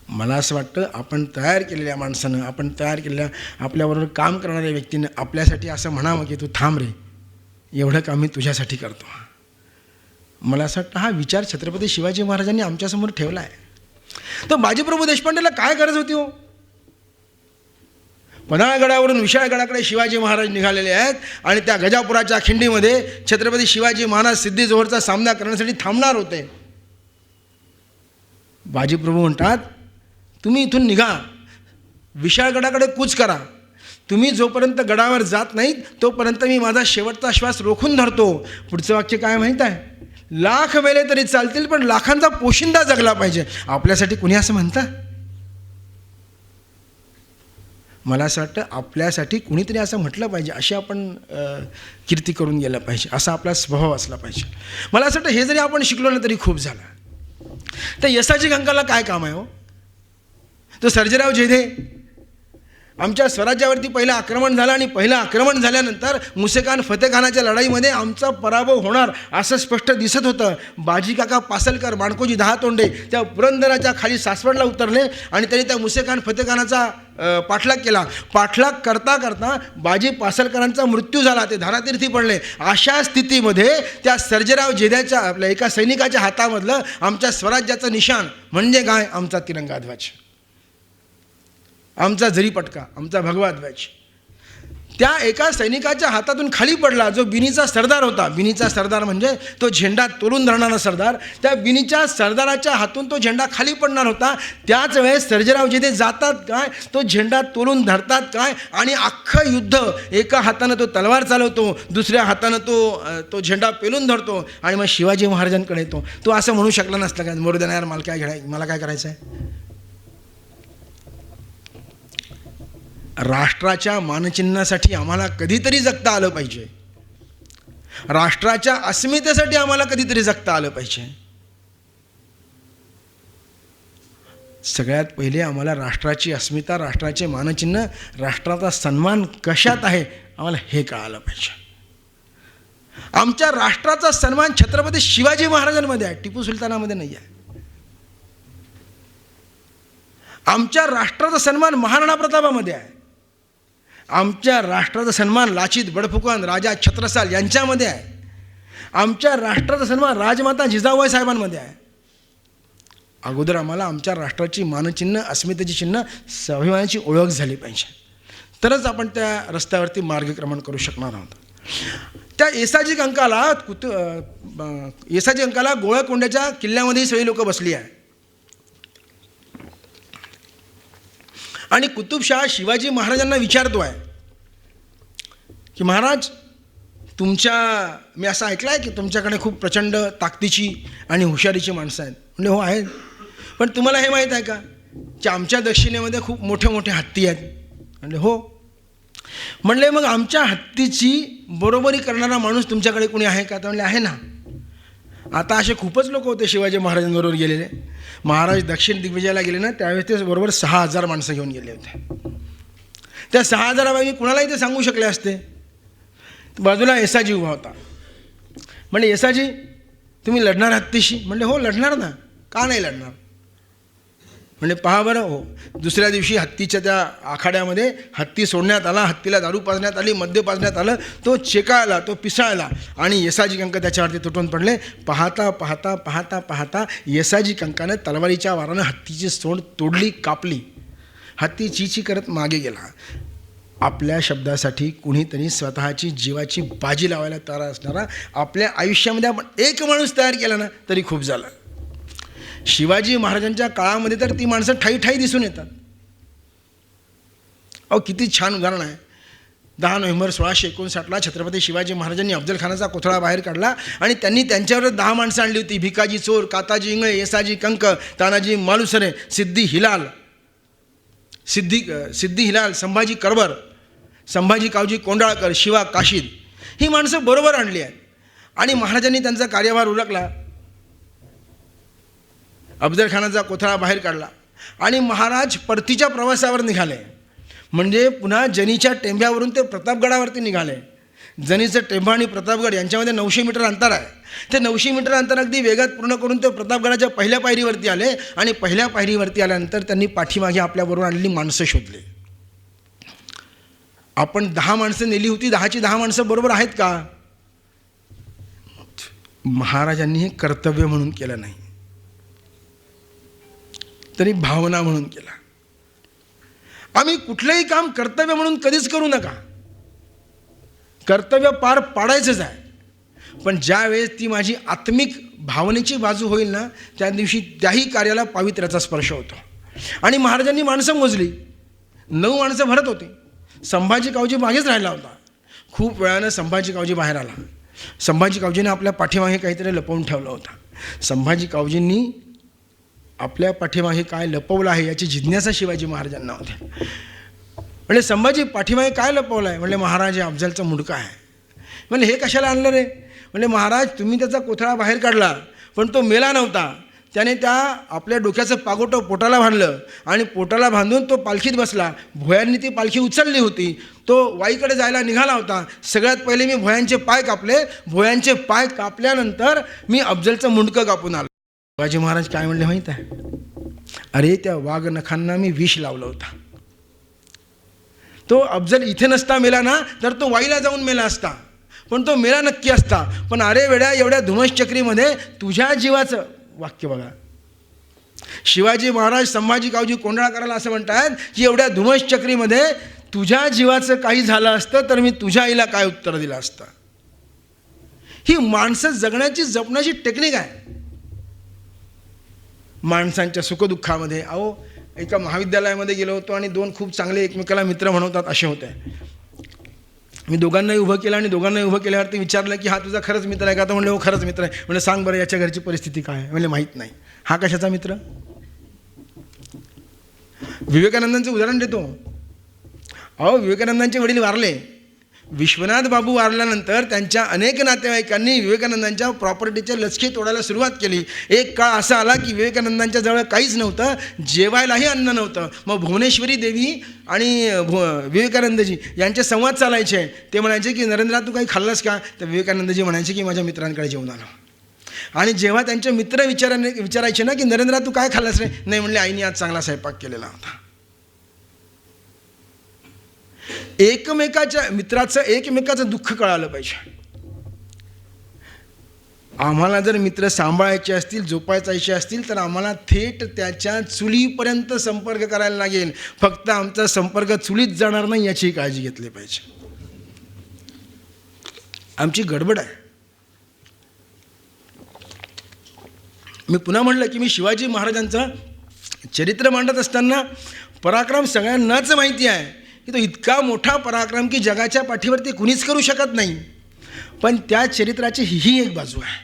मला असं वाटतं आपण तयार केलेल्या माणसानं, आपण तयार केलेल्या आपल्याबरोबर काम करणाऱ्या व्यक्तीनं आपल्यासाठी असं म्हणावं की तू थांब रे, एवढं काम मी तुझ्यासाठी करतो. मला असं वाटतं हा विचार छत्रपती शिवाजी महाराजांनी आमच्यासमोर ठेवला आहे. तर बाजीप्रभू देशपांडेला काय गरज होती हो? पन्हाळगडावरून विशाळगडाकडे शिवाजी महाराज निघालेले आहेत आणि त्या गजापुराच्या खिंडीमध्ये छत्रपती शिवाजी महाराज सिद्धीजोहरचा सामना करण्यासाठी थांबणार होते. बाजीप्रभू म्हणतात तुम्ही इथून निघा, विशाळगडाकडे कूच करा. तुम्ही जोपर्यंत गडावर जात नाहीत तोपर्यंत मी माझा शेवटचा श्वास रोखून धरतो. पुढचं वाक्य काय माहीत आहे? लाख मेले तरी चालतील पण लाखांचा पोशिंदा जगला पाहिजे. आपल्यासाठी कुणी असं म्हणतं? मला असं वाटतं आपल्यासाठी कुणीतरी असं म्हटलं पाहिजे, अशी आपण कीर्ती करून गेलं पाहिजे, असा आपला स्वभाव असला पाहिजे. मला असं वाटतं हे जरी आपण शिकलो ना तरी खूप झालं. तर यसाजी कंकाला काय काम आहे हो? तो सर्जेराव जेधे आमच्या स्वराज्यावरती पहिलं आक्रमण झालं आणि पहिलं आक्रमण झाल्यानंतर मुसेखान फतेखानाच्या लढाईमध्ये आमचा पराभव होणार असं स्पष्ट दिसत होतं. बाजी काका पासलकर, माणकोजी 10 तोंडे त्या पुरंदराच्या खाली सासवडला उतरले आणि त्यांनी त्या मुसेखान फतेखानाचा पाठलाग केला. पाठलाग करता करता बाजी पासलकरांचा मृत्यू झाला, ते धारातीर्थी पडले. अशा स्थितीमध्ये त्या सर्जेराव जेध्याच्या आपल्या एका सैनिकाच्या हातामधलं आमच्या स्वराज्याचं निशाण म्हणजे काय? आमचा तिरंगा ध्वज, आमचा जरीपटका, आमचा भगवा ध्वज त्या एका सैनिकाच्या हातातून खाली पडला. जो बिनीचा सरदार होता, बिनीचा सरदार म्हणजे तो झेंडा तोलून धरणारा सरदार, त्या बिनीच्या सरदाराच्या हातून तो झेंडा खाली पडणार होता. त्याच वेळेस सर्जेराव जेधे जातात काय, तो झेंडा तोलून धरतात काय आणि अख्खं युद्ध एका हातानं तो तलवार चालवतो, दुसऱ्या हातानं तो झेंडा पेलून धरतो आणि मग शिवाजी महाराजांकडे येतो. तो असं म्हणू शकला नसला काय, मोरदेना यार मला काय करायचं आहे? राष्ट्राच्या मानचिन्हासाठी आम्हाला कधीतरी जगता आलं पाहिजे, राष्ट्राच्या अस्मितेसाठी आम्हाला कधीतरी जगता आलं पाहिजे. सगळ्यात पहिले आम्हाला राष्ट्राची अस्मिता, राष्ट्राचे मानचिन्ह, राष्ट्राचा सन्मान कशात आहे आम्हाला हे कळालं पाहिजे. आमच्या राष्ट्राचा सन्मान छत्रपती शिवाजी महाराजांमध्ये आहे, टिपू सुलतानामध्ये नाही आहे. आमच्या राष्ट्राचा सन्मान महाराणा प्रतापामध्ये आहे. आमच्या राष्ट्राचा सन्मान लाचित बडफुकन, राजा छत्रसाल यांच्यामध्ये आहे. आमच्या राष्ट्राचा सन्मान राजमाता जिजाबाई साहेबांमध्ये आहे. अगोदर आम्हाला आमच्या राष्ट्राची मानचिन्ह, अस्मितेची चिन्ह, स्वाभिमानाची ओळख झाली पाहिजे, तरच आपण त्या रस्त्यावरती मार्गक्रमण करू शकणार आहोत. त्या येसाजी अंकाला गोळकोंड्याच्या किल्ल्यामध्येही सगळी लोक बसली आहे आणि कुतुबशाह शिवाजी महाराजांना विचारतो आहे की महाराज मी असं ऐकलं आहे की तुमच्याकडे खूप प्रचंड ताकदीची आणि हुशारीची माणसं आहेत. म्हणजे हो आहेत, पण तुम्हाला हे माहीत आहे का की आमच्या दक्षिणेमध्ये खूप मोठे मोठे हत्ती आहेत? म्हणजे हो. म्हणले मग आमच्या हत्तीची बरोबरी करणारा माणूस तुमच्याकडे कोणी आहे का? तर म्हणले आहे ना. आता असे खूपच लोक होते शिवाजी महाराजांबरोबर गेलेले. महाराज दक्षिण दिग्विजयाला गेले ना, त्यावेळेस ते बरोबर 6,000 माणसं घेऊन गेले होते. त्या 6,000 कुणालाही ते सांगू शकले असते. बाजूला येसाजी उभा होता. म्हणजे येसाजी, तुम्ही लढणार हत्तीशी? म्हणले हो लढणार ना, का नाही लढणार? म्हणजे पहा बरं, हो. दुसऱ्या दिवशी हत्तीच्या त्या आखाड्यामध्ये हत्ती सोडण्यात आला, हत्तीला दारू पाजण्यात आली, मद्य पाजण्यात आलं, तो चेकाळला, तो पिसाळला आणि येसाजी कंक त्याच्यावरती तुटून पडले. पाहता पाहता पाहता पाहता येसाजी कंकानं तलवारीच्या वारानं हत्तीची सोंड तोडली, कापली. हत्ती चीची करत मागे गेला. आपल्या शब्दासाठी कुणीतरी स्वतःची जीवाची बाजी लावायला तयार असणारा आपल्या आयुष्यामध्ये आपण एक माणूस तयार केला ना तरी खूप झालं. शिवाजी महाराजांच्या काळामध्ये तर ती माणसं ठाई ठाई दिसून येतात. अहो किती छान उदाहरण आहे. 10 नोव्हेंबर 1659ला छत्रपती शिवाजी महाराजांनी अफजलखानाचा कोथळा बाहेर काढला आणि त्यांनी त्यांच्यावर 10 माणसं आणली होती. भिकाजी चोर, काताजी इंगळे, येसाजी कंक, तानाजी मालुसरे, सिद्धी हिलाल, संभाजी करबर, संभाजी कावजी कोंडाळकर, शिवा काशीद, ही माणसं बरोबर आणली आहेत. आणि महाराजांनी त्यांचा कार्यभार उरकला. अफजलखानाचा कोथळा बाहेर काढला आणि महाराज परतीच्या प्रवासावर निघाले. म्हणजे पुन्हा जनीच्या टेंब्यावरून ते प्रतापगडावरती निघाले. जनीचं टेंबा आणि प्रतापगड यांच्यामध्ये 900 मीटर अंतर आहे. ते 900 मीटर अंतर अगदी वेगात पूर्ण करून ते प्रतापगडाच्या पहिल्या पायरीवरती आले आणि पहिल्या पायरीवरती आल्यानंतर त्यांनी पाठीमागे आपल्याबरोबर आणलेली माणसं शोधली. आपण 10 माणसं नेली होती, 10ची 10 माणसं बरोबर आहेत का? महाराजांनी हे कर्तव्य म्हणून केलं नाही, तरी भावना म्हणून केला. आम्ही कुठलंही काम कर्तव्य म्हणून कधीच करू नका. कर्तव्य पार पाडायचंच आहे, पण ज्या वेळेस ती माझी आत्मिक भावनेची बाजू होईल ना, त्या दिवशी त्याही कार्याला पावित्र्याचा स्पर्श होतो. आणि महाराजांनी माणसं मोजली, 9 माणसं भरत होती. संभाजी कावजी मागेच राहिला होता. खूप वेळानं संभाजी कावजी बाहेर आला. संभाजी कावजीने आपल्या पाठीमागे काहीतरी लपवून ठेवलं होतं. संभाजी कावजींनी आपल्या पाठीमागे काय लपवलं आहे याची जिज्ञासा शिवाजी महाराजांना होती. म्हणजे संभाजी पाठीमागे काय लपवलं आहे? म्हणजे महाराज हे अफजलचा मुंडका आहे. म्हणजे हे कशाला आणलं रे? म्हणजे महाराज तुम्ही त्याचा कोथळा बाहेर काढला पण तो मेला नव्हता. त्याने त्या आपल्या डोक्याचं पागोटं पोटाला बांधलं आणि पोटाला बांधून तो पालखीत बसला. भोयांनी ती पालखी उचलली होती. तो वाईकडे जायला निघाला होता. सगळ्यात पहिले मी भोयांचे पाय कापले. भोयांचे पाय कापल्यानंतर मी अफजलचं मुंडकं कापून आलो. शिवाजी महाराज काय म्हणले माहीत आहे? अरे त्या वाघ नखांना मी विष लावलं होता. तो अफजल इथे नसता मेला ना तर तो वाईला जाऊन मेला असता, पण तो मेला नक्की असता. पण अरे वेड्या, एवढ्या धुमश्चक्रीमध्ये तुझ्या जीवाचं वाक्य बघा. शिवाजी महाराज संभाजी कावजी कोंडाळकराला असं म्हणतात की एवढ्या धुमश्चक्रीमध्ये तुझ्या जीवाचं काही झालं असतं तर मी तुझ्या आईला काय उत्तर दिलं असतं. ही माणसं जगण्याची, जपण्याची टेक्निक आहे. माणसांच्या सुखदुःखामध्ये. अहो एका महाविद्यालयामध्ये गेलो होतो आणि 2 खूप चांगले एकमेकाला मित्र म्हणवतात असे होते. मी दोघांनाही उभं केलं आणि दोघांनाही उभं केल्यावरती विचारलं की हा तुझा खरंच मित्र आहे का? तर म्हणले हो खरंच मित्र आहे. म्हणजे सांग बरं याच्या घरची परिस्थिती काय आहे? म्हणजे माहीत नाही. हा कशाचा मित्र? विवेकानंदांचं उदाहरण देतो. अहो विवेकानंदांचे वडील वारले. विश्वनाथ बाबू वारल्यानंतर त्यांच्या अनेक नातेवाईकांनी विवेकानंदांच्या प्रॉपर्टीचे लचके तोडायला सुरुवात केली. एक काळ असा आला की विवेकानंदांच्या जवळ काहीच नव्हतं, जेवायलाही अन्न नव्हतं. मग भुवनेश्वरी देवी आणि विवेकानंदजी यांचे संवाद चालायचे. ते म्हणायचे की नरेंद्रा तू काही खाल्लंस का? तर विवेकानंदजी म्हणायचे की माझ्या मित्रांकडे जेवून आलो. आणि जेव्हा त्यांचे मित्र विचारायचे ना की नरेंद्रा तू काय खाल्लंस रे? नाही म्हणले आईने आज चांगला स्वयंपाक केलेला होता. एकमेकाच्या मित्राचं एकमेकाचं दुःख कळालं पाहिजे. आम्हाला जर मित्र सांभाळायचे असतील, जोपासायचे असतील तर आम्हाला थेट त्याच्या चुलीपर्यंत संपर्क करायला लागेल. फक्त आमचा संपर्क चुलीत जाणार नाही याची काळजी घेतली पाहिजे. आमची गडबड आहे. मी पुन्हा म्हणलं की मी शिवाजी महाराजांचं चरित्र मांडत असताना पराक्रम सगळ्यांनाच माहिती आहे की तो इतका मोठा पराक्रम की जगाच्या पाठीवरती कुणीच करू शकत नाही. पण त्या चरित्राची ही एक बाजू आहे.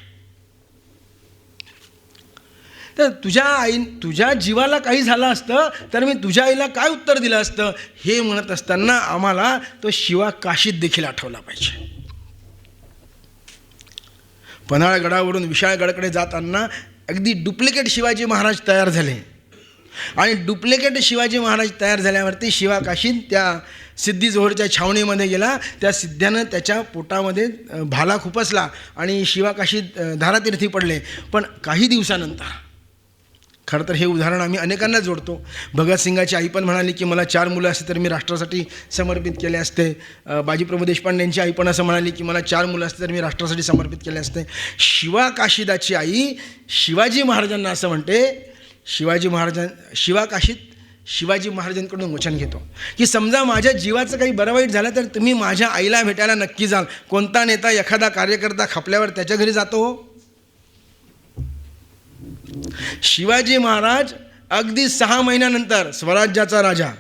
तर तुझ्या जीवाला काही झालं असतं तर मी तुझ्या आईला काय उत्तर दिलं असतं हे म्हणत असताना आम्हाला तो शिवा काशीद देखील आठवला पाहिजे. पन्हाळगडावरून विशाळगडाकडे जाताना अगदी डुप्लिकेट शिवाजी महाराज तयार झाले आणि डुप्लिकेट शिवाजी महाराज तयार झाल्यावरती शिवा काशीद त्या सिद्धीजवळच्या छावणीमध्ये गेला. त्या सिद्ध्यानं त्याच्या पोटामध्ये भाला खुपसला आणि शिवा काशीद धारातीर्थी पडले. पण काही दिवसानंतर, खरं तर हे उदाहरण आम्ही अनेकांना जोडतो. भगतसिंगाची आई पण म्हणाली की मला 4 मुलं असते तर मी राष्ट्रासाठी समर्पित केले असते. बाजीप्रभू देशपांडेंची आई पण असं म्हणाली की मला 4 मुलं असते तर मी राष्ट्रासाठी समर्पित केले असते. शिवा काशीदाची आई शिवाजी महाराजांना असं म्हणते, शिवा काशीद शिवाजी महाराजांकडून वचन घेतो की समजा माझ्या जीवाचं काही बरं वाईट झालं तर तुम्ही माझ्या आईला भेटायला नक्की जाल. कोणता नेता एखादा कार्यकर्ता खपल्यावर त्याच्या घरी जातो? शिवाजी महाराज अगदी 6 महिन्यानंतर स्वराज्याचा राजा,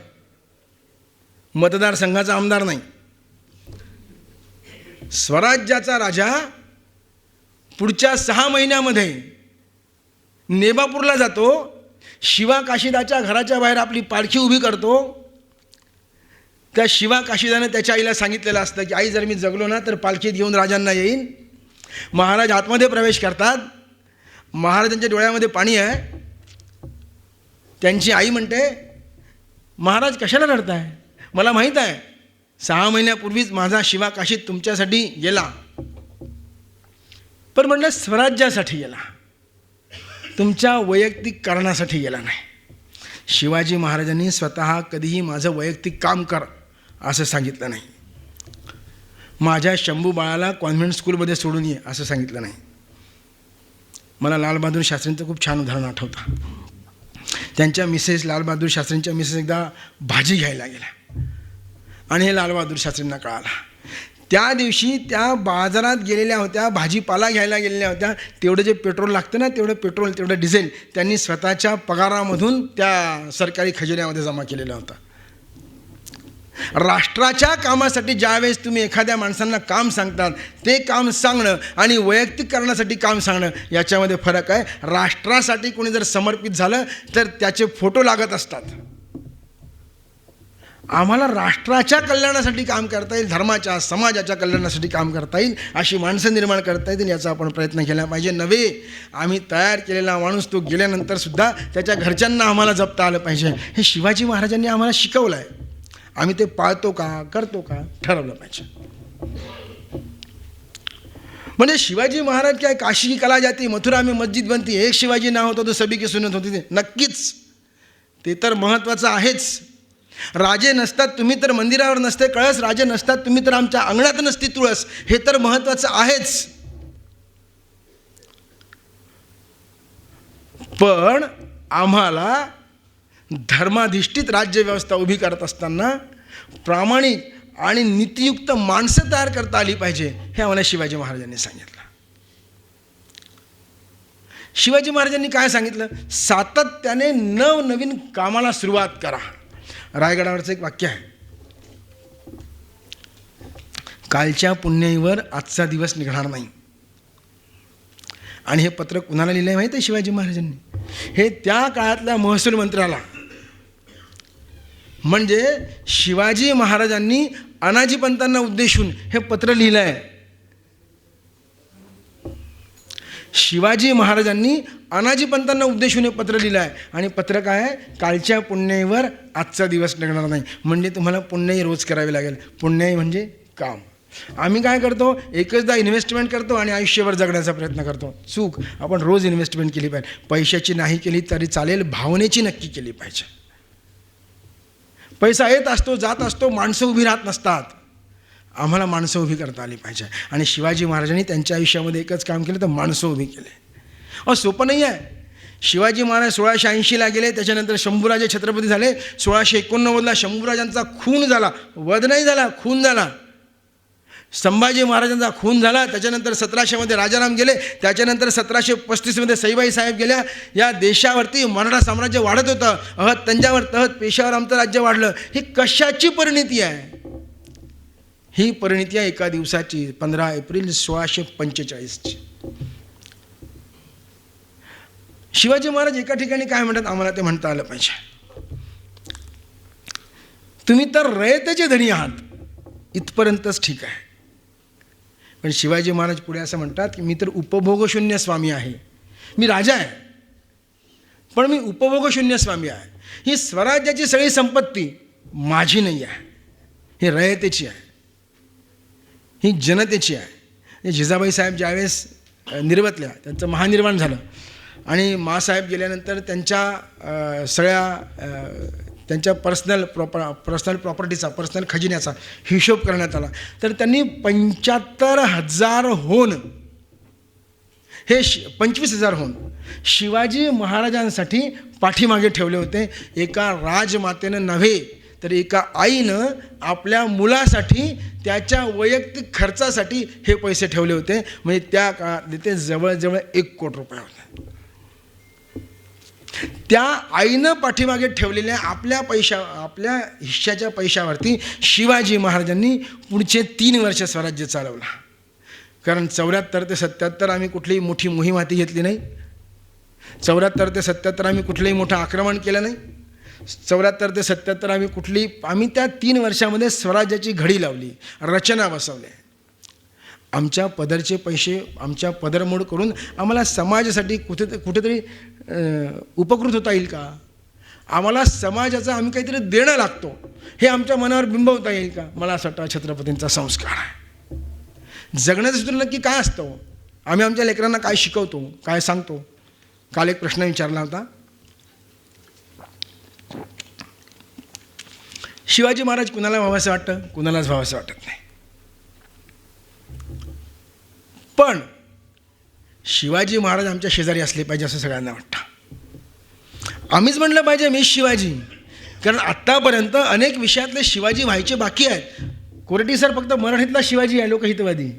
मतदारसंघाचा आमदार नाही, स्वराज्याचा राजा पुढच्या 6 महिन्यामध्ये नेबापूरला जातो. शिवा काशीदाच्या घराच्या बाहेर आपली पालखी उभी करतो. त्या शिवा काशीदानं त्याच्या आईला सांगितलेलं असतं की आई जर मी जगलो ना तर पालखीत घेऊन राजांना येईन. महाराज आतमध्ये प्रवेश करतात. महाराजांच्या डोळ्यामध्ये पाणी आहे. त्यांची आई म्हणते, महाराज कशाला रडताय? मला माहीत आहे 6 महिन्यापूर्वीच माझा शिवा काशीद तुमच्यासाठी गेला, पण म्हटलं स्वराज्यासाठी गेला, तुमच्या वैयक्तिक कारणासाठी गेला नाही. शिवाजी महाराजांनी स्वतः कधीही माझं वैयक्तिक काम कर असं सांगितलं नाही. माझ्या शंभू बाळाला कॉन्व्हेंट स्कूलमध्ये सोडून ये असं सांगितलं नाही. मला लालबहादूर शास्त्रींचं खूप छान उदाहरण आठवतं. त्यांच्या मिसेस, लालबहादूर शास्त्रींच्या मिसेस एकदा भाजी घ्यायला गेल्या आणि हे लालबहादूर शास्त्रींना कळालं. त्या दिवशी त्या बाजारात गेलेल्या होत्या, भाजीपाला घ्यायला गेलेल्या होत्या. तेवढं जे पेट्रोल लागतं ना, तेवढं पेट्रोल, तेवढं डिझेल त्यांनी स्वतःच्या पगारामधून त्या सरकारी खजिन्यामध्ये जमा केलेला होता. राष्ट्राच्या कामासाठी ज्यावेळेस तुम्ही एखाद्या माणसांना काम सांगतात, ते काम सांगणं आणि वैयक्तिक कारणासाठी काम सांगणं याच्यामध्ये फरक आहे. राष्ट्रासाठी कोणी जर समर्पित झालं तर त्याचे फोटो लागत असतात. आम्हाला राष्ट्राच्या कल्याणासाठी काम करता येईल, धर्माच्या, समाजाच्या कल्याणासाठी काम करता येईल, अशी माणसं निर्माण करता येतील याचा आपण प्रयत्न केला पाहिजे. नव्हे आम्ही तयार केलेला माणूस तो गेल्यानंतरसुद्धा त्याच्या घरच्यांना आम्हाला जपता आलं पाहिजे. हे शिवाजी महाराजांनी आम्हाला शिकवलं आहे. आम्ही ते पाळतो का, करतो का, ठरवलं पाहिजे. म्हणजे शिवाजी महाराज काय काशी की कला जाती, मथुरा में मस्जिद बनती, एक शिवाजी नाव होतं तो सभी की सुनत होती. ते नक्कीच, ते तर महत्त्वाचं आहेच. राजे नसतात तुम्ही तर मंदिरावर नसते कळस, राजे नसतात तुम्ही तर आमच्या अंगणात नसती तुळस, हे तर महत्त्वाचं आहेच. पण आम्हाला धर्माधिष्ठित राज्यव्यवस्था उभी करत असताना प्रामाणिक आणि नीतियुक्त माणसं तयार करता आली पाहिजे, हे आम्हाला शिवाजी महाराजांनी सांगितलं. शिवाजी महाराजांनी काय सांगितलं? सातत्याने नवनवीन कामाला सुरुवात करा. रायगडावरचं एक वाक्य आहे, कालच्या पुण्याईवर आजचा दिवस निघणार नाही. आणि हे पत्र कुणाला लिहिलं आहे माहिती आहे? शिवाजी महाराजांनी. हे त्या काळातल्या महसूल मंत्र्याला, म्हणजे शिवाजी महाराजांनी अनाजी पंतांना उद्देशून हे पत्र लिहिलं आहे. शिवाजी महाराजांनी अनाजी पंतांना उद्देशून हे पत्र लिहिलं आहे. आणि पत्र काय आहे? कालच्या पुण्याईवर आजचा दिवस निघणार नाही. म्हणजे तुम्हाला पुण्याई रोज करावी लागेल. पुण्याई म्हणजे काम. आम्ही काय करतो? एकचदा इन्व्हेस्टमेंट करतो आणि आयुष्यभर जगण्याचा प्रयत्न करतो. चूक. आपण रोज इन्व्हेस्टमेंट केली पाहिजे. पैशाची नाही केली तरी चालेल, भावनेची नक्की केली पाहिजे. पैसा येत असतो, जात असतो, माणसं उभी राहत नसतात. आम्हाला माणसं उभी करता आली पाहिजे. आणि शिवाजी महाराजांनी त्यांच्या आयुष्यामध्ये एकच काम केलं, तर माणसं उभी केले. सोपं नाही आहे. शिवाजी महाराज 1680ला गेले, त्याच्यानंतर शंभूराजे छत्रपती झाले. 1689ला शंभूराजांचा खून झाला, वध नाही झाला, खून झाला. संभाजी महाराजांचा खून झाला. त्याच्यानंतर 1700मध्ये राजाराम गेले. त्याच्यानंतर 1735मध्ये सईबाई साहेब गेल्या. या देशावरती मराठा साम्राज्य वाढत होतं. अहत तंजावर, तहत पेशावर आमचं राज्य वाढलं. ही कशाची परिणिती आहे? ही परिणिती आहे एका दिवसाची, 15 एप्रिल 1645ची. शिवाजी महाराज एका ठिकाणी काय म्हणतात, आम्हाला ते म्हणता आलं पाहिजे. तुम्ही तर रयतेचे धनी आहात, इथपर्यंतच ठीक आहे, पण शिवाजी महाराज पुढे असं म्हणतात की मी तर उपभोगशून्य स्वामी आहे. मी राजा आहे पण मी उपभोगशून्य स्वामी आहे. ही स्वराज्याची सगळी संपत्ती माझी नाही आहे, ही रयतेची आहे, ही जनतेची आहे. जिजाबाई साहेब ज्यावेळेस निर्वतल्या, त्यांचं महानिर्वाण झालं आणि माँसाहेब गेल्यानंतर त्यांच्या त्यांच्या पर्सनल प्रॉपर्टीचा, पर्सनल खजिन्याचा हिशोब करण्यात आला. तर त्यांनी 75,000 होन, हे 25,000 होन शिवाजी महाराजांसाठी पाठीमागे ठेवले होते. एका राजमातेनं नव्हे तर एका आईनं आपल्या मुलासाठी, त्याच्या वैयक्तिक खर्चासाठी हे पैसे ठेवले होते. म्हणजे त्या काळात ते जवळजवळ 1 कोटी रुपये होते. त्या आईनं पाठीमागे ठेवलेल्या आपल्या हिश्श्याच्या पैशावरती शिवाजी महाराजांनी पुढचे 3 वर्ष स्वराज्य चालवलं. कारण 74 ते 77 आम्ही कुठलीही मोठी मोहीम हाती घेतली नाही. 74 ते 77 आम्ही कुठलंही मोठं आक्रमण केलं नाही. 74 ते 77 आम्ही त्या 3 वर्षामध्ये स्वराज्याची घडी लावली, रचना बसवल्या. आमच्या पदरचे पैसे, आमच्या पदरमोड करून आम्हाला समाजासाठी कुठेतरी उपकृत होता येईल का, आम्हाला समाजाचं आम्ही काहीतरी देणं लागतो हे आमच्या मनावर बिंबवता येईल का. मला असं वाटतं छत्रपतींचा संस्कार आहे. जगण्याचं सूत्र नक्की काय असतं, आम्ही आमच्या लेकरांना काय शिकवतो, काय सांगतो. काल एक प्रश्न विचारला होता, शिवाजी महाराज कुणाला व्हावंसं वाटतं, कुणालाच व्हावंसं वाटत नाही. पण शिवाजी महाराज आमच्या शेजारी असले पाहिजे असं सगळ्यांना वाटतं. आम्हीच म्हटलं पाहिजे मी शिवाजी, कारण आत्तापर्यंत अनेक विषयातले शिवाजी व्हायचे बाकी आहेत. कोरटी सर फक्त मराठीतला शिवाजी आहे, लोकहितवादी.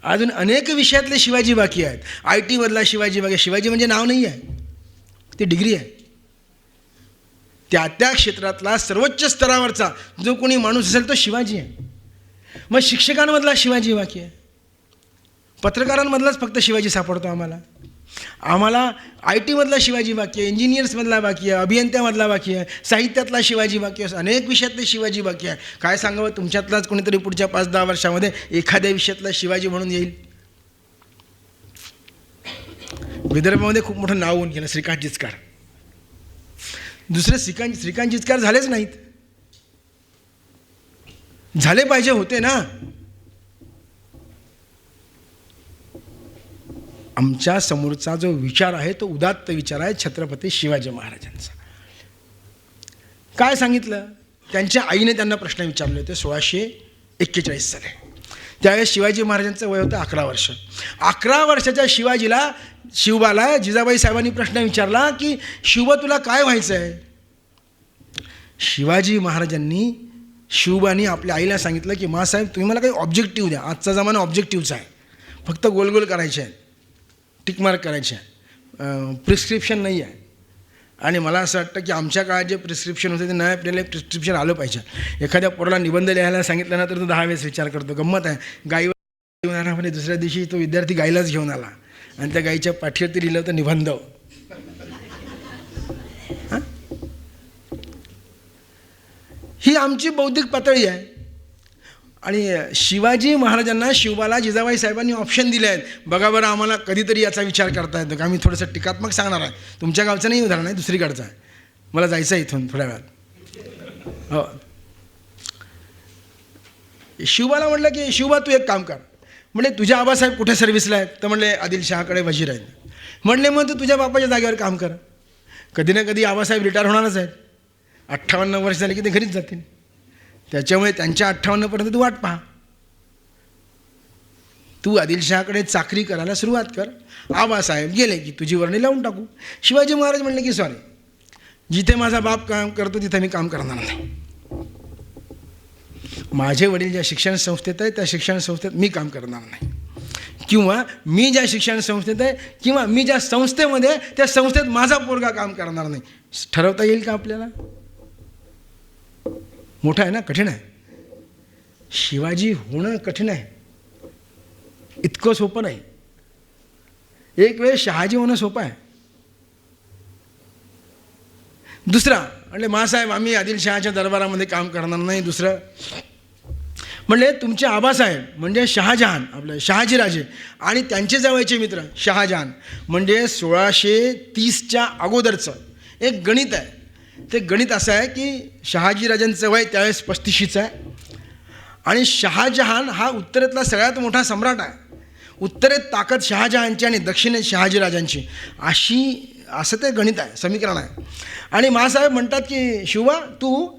अजून अनेक विषयातले शिवाजी बाकी आहेत. IT मधला शिवाजी बाकी. शिवाजी म्हणजे नाव नाही आहे, ती डिग्री आहे. त्या क्षेत्रातला सर्वोच्च स्तरावरचा जो कोणी माणूस असेल तो शिवाजी आहे. मग शिक्षकांमधला शिवाजी बाकी आहे, पत्रकारांमधलाच फक्त शिवाजी सापडतो आम्हाला IT मधला शिवाजी बाकी आहे, इंजिनियर्समधला बाकी आहे, अभियंत्यामधला बाकी आहे, साहित्यातला शिवाजी बाकी आहे, अनेक विषयातले शिवाजी बाकी आहे. काय सांगावं, तुमच्यातलाच कोणीतरी पुढच्या 5-10 वर्षामध्ये एखाद्या विषयातला शिवाजी म्हणून येईल. विदर्भामध्ये खूप मोठं नाव होऊन गेलं श्रीकांत जिचकार. दुसरे श्रीकांत जिचकार झालेच नाहीत. झाले पाहिजे होते ना. आमच्या समोरचा जो विचार आहे तो उदात्त विचार आहे छत्रपती शिवाजी महाराजांचा. काय सांगितलं, त्यांच्या आईने त्यांना प्रश्न विचारले होते 1641 साली. त्यावेळेस शिवाजी महाराजांचं वय होतं 11 वर्ष. 11 वर्षाच्या शिवबाला जिजाबाई साहेबांनी प्रश्न विचारला की शिवबा तुला काय व्हायचं आहे. शिवाजी महाराजांनी, शिवबानी आपल्या आईला सांगितलं की माँसाहेब तुम्ही मला काही ऑब्जेक्टिव्ह द्या. आजचा जमाना ऑब्जेक्टिव्हचा आहे, फक्त गोल करायचे आहे, टिकमार्क करायचे आहे, प्रिस्क्रिप्शन नाही आहे. आणि मला असं वाटतं की आमच्या काळात जे प्रिस्क्रिप्शन होते ते नव्या पिढीला प्रिस्क्रिप्शन आलं पाहिजे. एखाद्या पोराला निबंध लिहायला सांगितलं ना तर तो 10 वेळेस विचार करतो. गंमत आहे, गाईवर घेऊन आला म्हणजे दुसऱ्या दिवशी तो विद्यार्थी गाईलाच घेऊन आला आणि त्या गाईच्या पाठीवरती लिहिलं होतं निबंध. ही आमची बौद्धिक पातळी आहे. आणि शिवाजी महाराजांना, शिवबाला जिजाबाई साहेबांनी ऑप्शन दिले आहेत. बघा बरं, आम्हाला कधीतरी याचा विचार करता येतो का. आम्ही थोडंसं टीकात्मक सांगणार आहे. तुमच्या गावचं नाही उदाहरण आहे, दुसरीकडचं आहे. मला जायचं आहे इथून थोड्या वेळात. हो, शिवबाला म्हटलं की शिवबा तू एक काम कर. म्हणजे तुझ्या आबासाहेब कुठे सर्व्हिसला आहेत, तर म्हणले आदिलशहाकडे वजीर आहेत. म्हणले मग तू तुझ्या बापाच्या जागेवर काम कर. कधी ना कधी आबासाहेब रिटायर होणारच आहेत. 58 वर्ष झाले की ते घरीच जातील. त्याच्यामुळे त्यांच्या 58पर्यंत तू वाट पहा. तू आदिलशहाकडे चाकरी करायला सुरुवात कर. आबासाहेब गेले की तुझी वर्णी लावून टाकू. शिवाजी महाराज म्हणले की सॉरी, जिथे माझा बाप काम करतो तिथे मी काम करणार नाही. माझे वडील ज्या शिक्षण संस्थेत आहे त्या शिक्षण संस्थेत मी काम करणार नाही. किंवा मी ज्या शिक्षण संस्थेत आहे किंवा मी ज्या संस्थेमध्ये त्या संस्थेत माझा पोरगा काम करणार नाही. ठरवता येईल का आपल्याला. मोठं आहे ना, कठीण आहे. शिवाजी होणं कठीण आहे, इतकं सोपं नाही. एक वेळ शहाजी होणं सोपं आहे. दुसरा म्हणजे माँसाहेब आम्ही आदिलशहाच्या दरबारामध्ये काम करणार नाही. दुसरं म्हणजे तुमचे आबासाहेब म्हणजे शहाजहान, आपले शहाजीराजे आणि त्यांचे जवळचे मित्र शहाजहान, म्हणजे 1630च्या अगोदरचं एक गणित आहे. ते गणित असं आहे की शहाजीराजांचं वय त्यावेळेस 35चं आहे आणि शहाजहान हा उत्तरेतला सगळ्यात मोठा सम्राट आहे. उत्तरेत ताकद शहाजहानची आणि दक्षिणेत शहाजीराजांची, असं ते गणित आहे, समीकरण आहे. आणि मासाहेब म्हणतात की शिवा, तू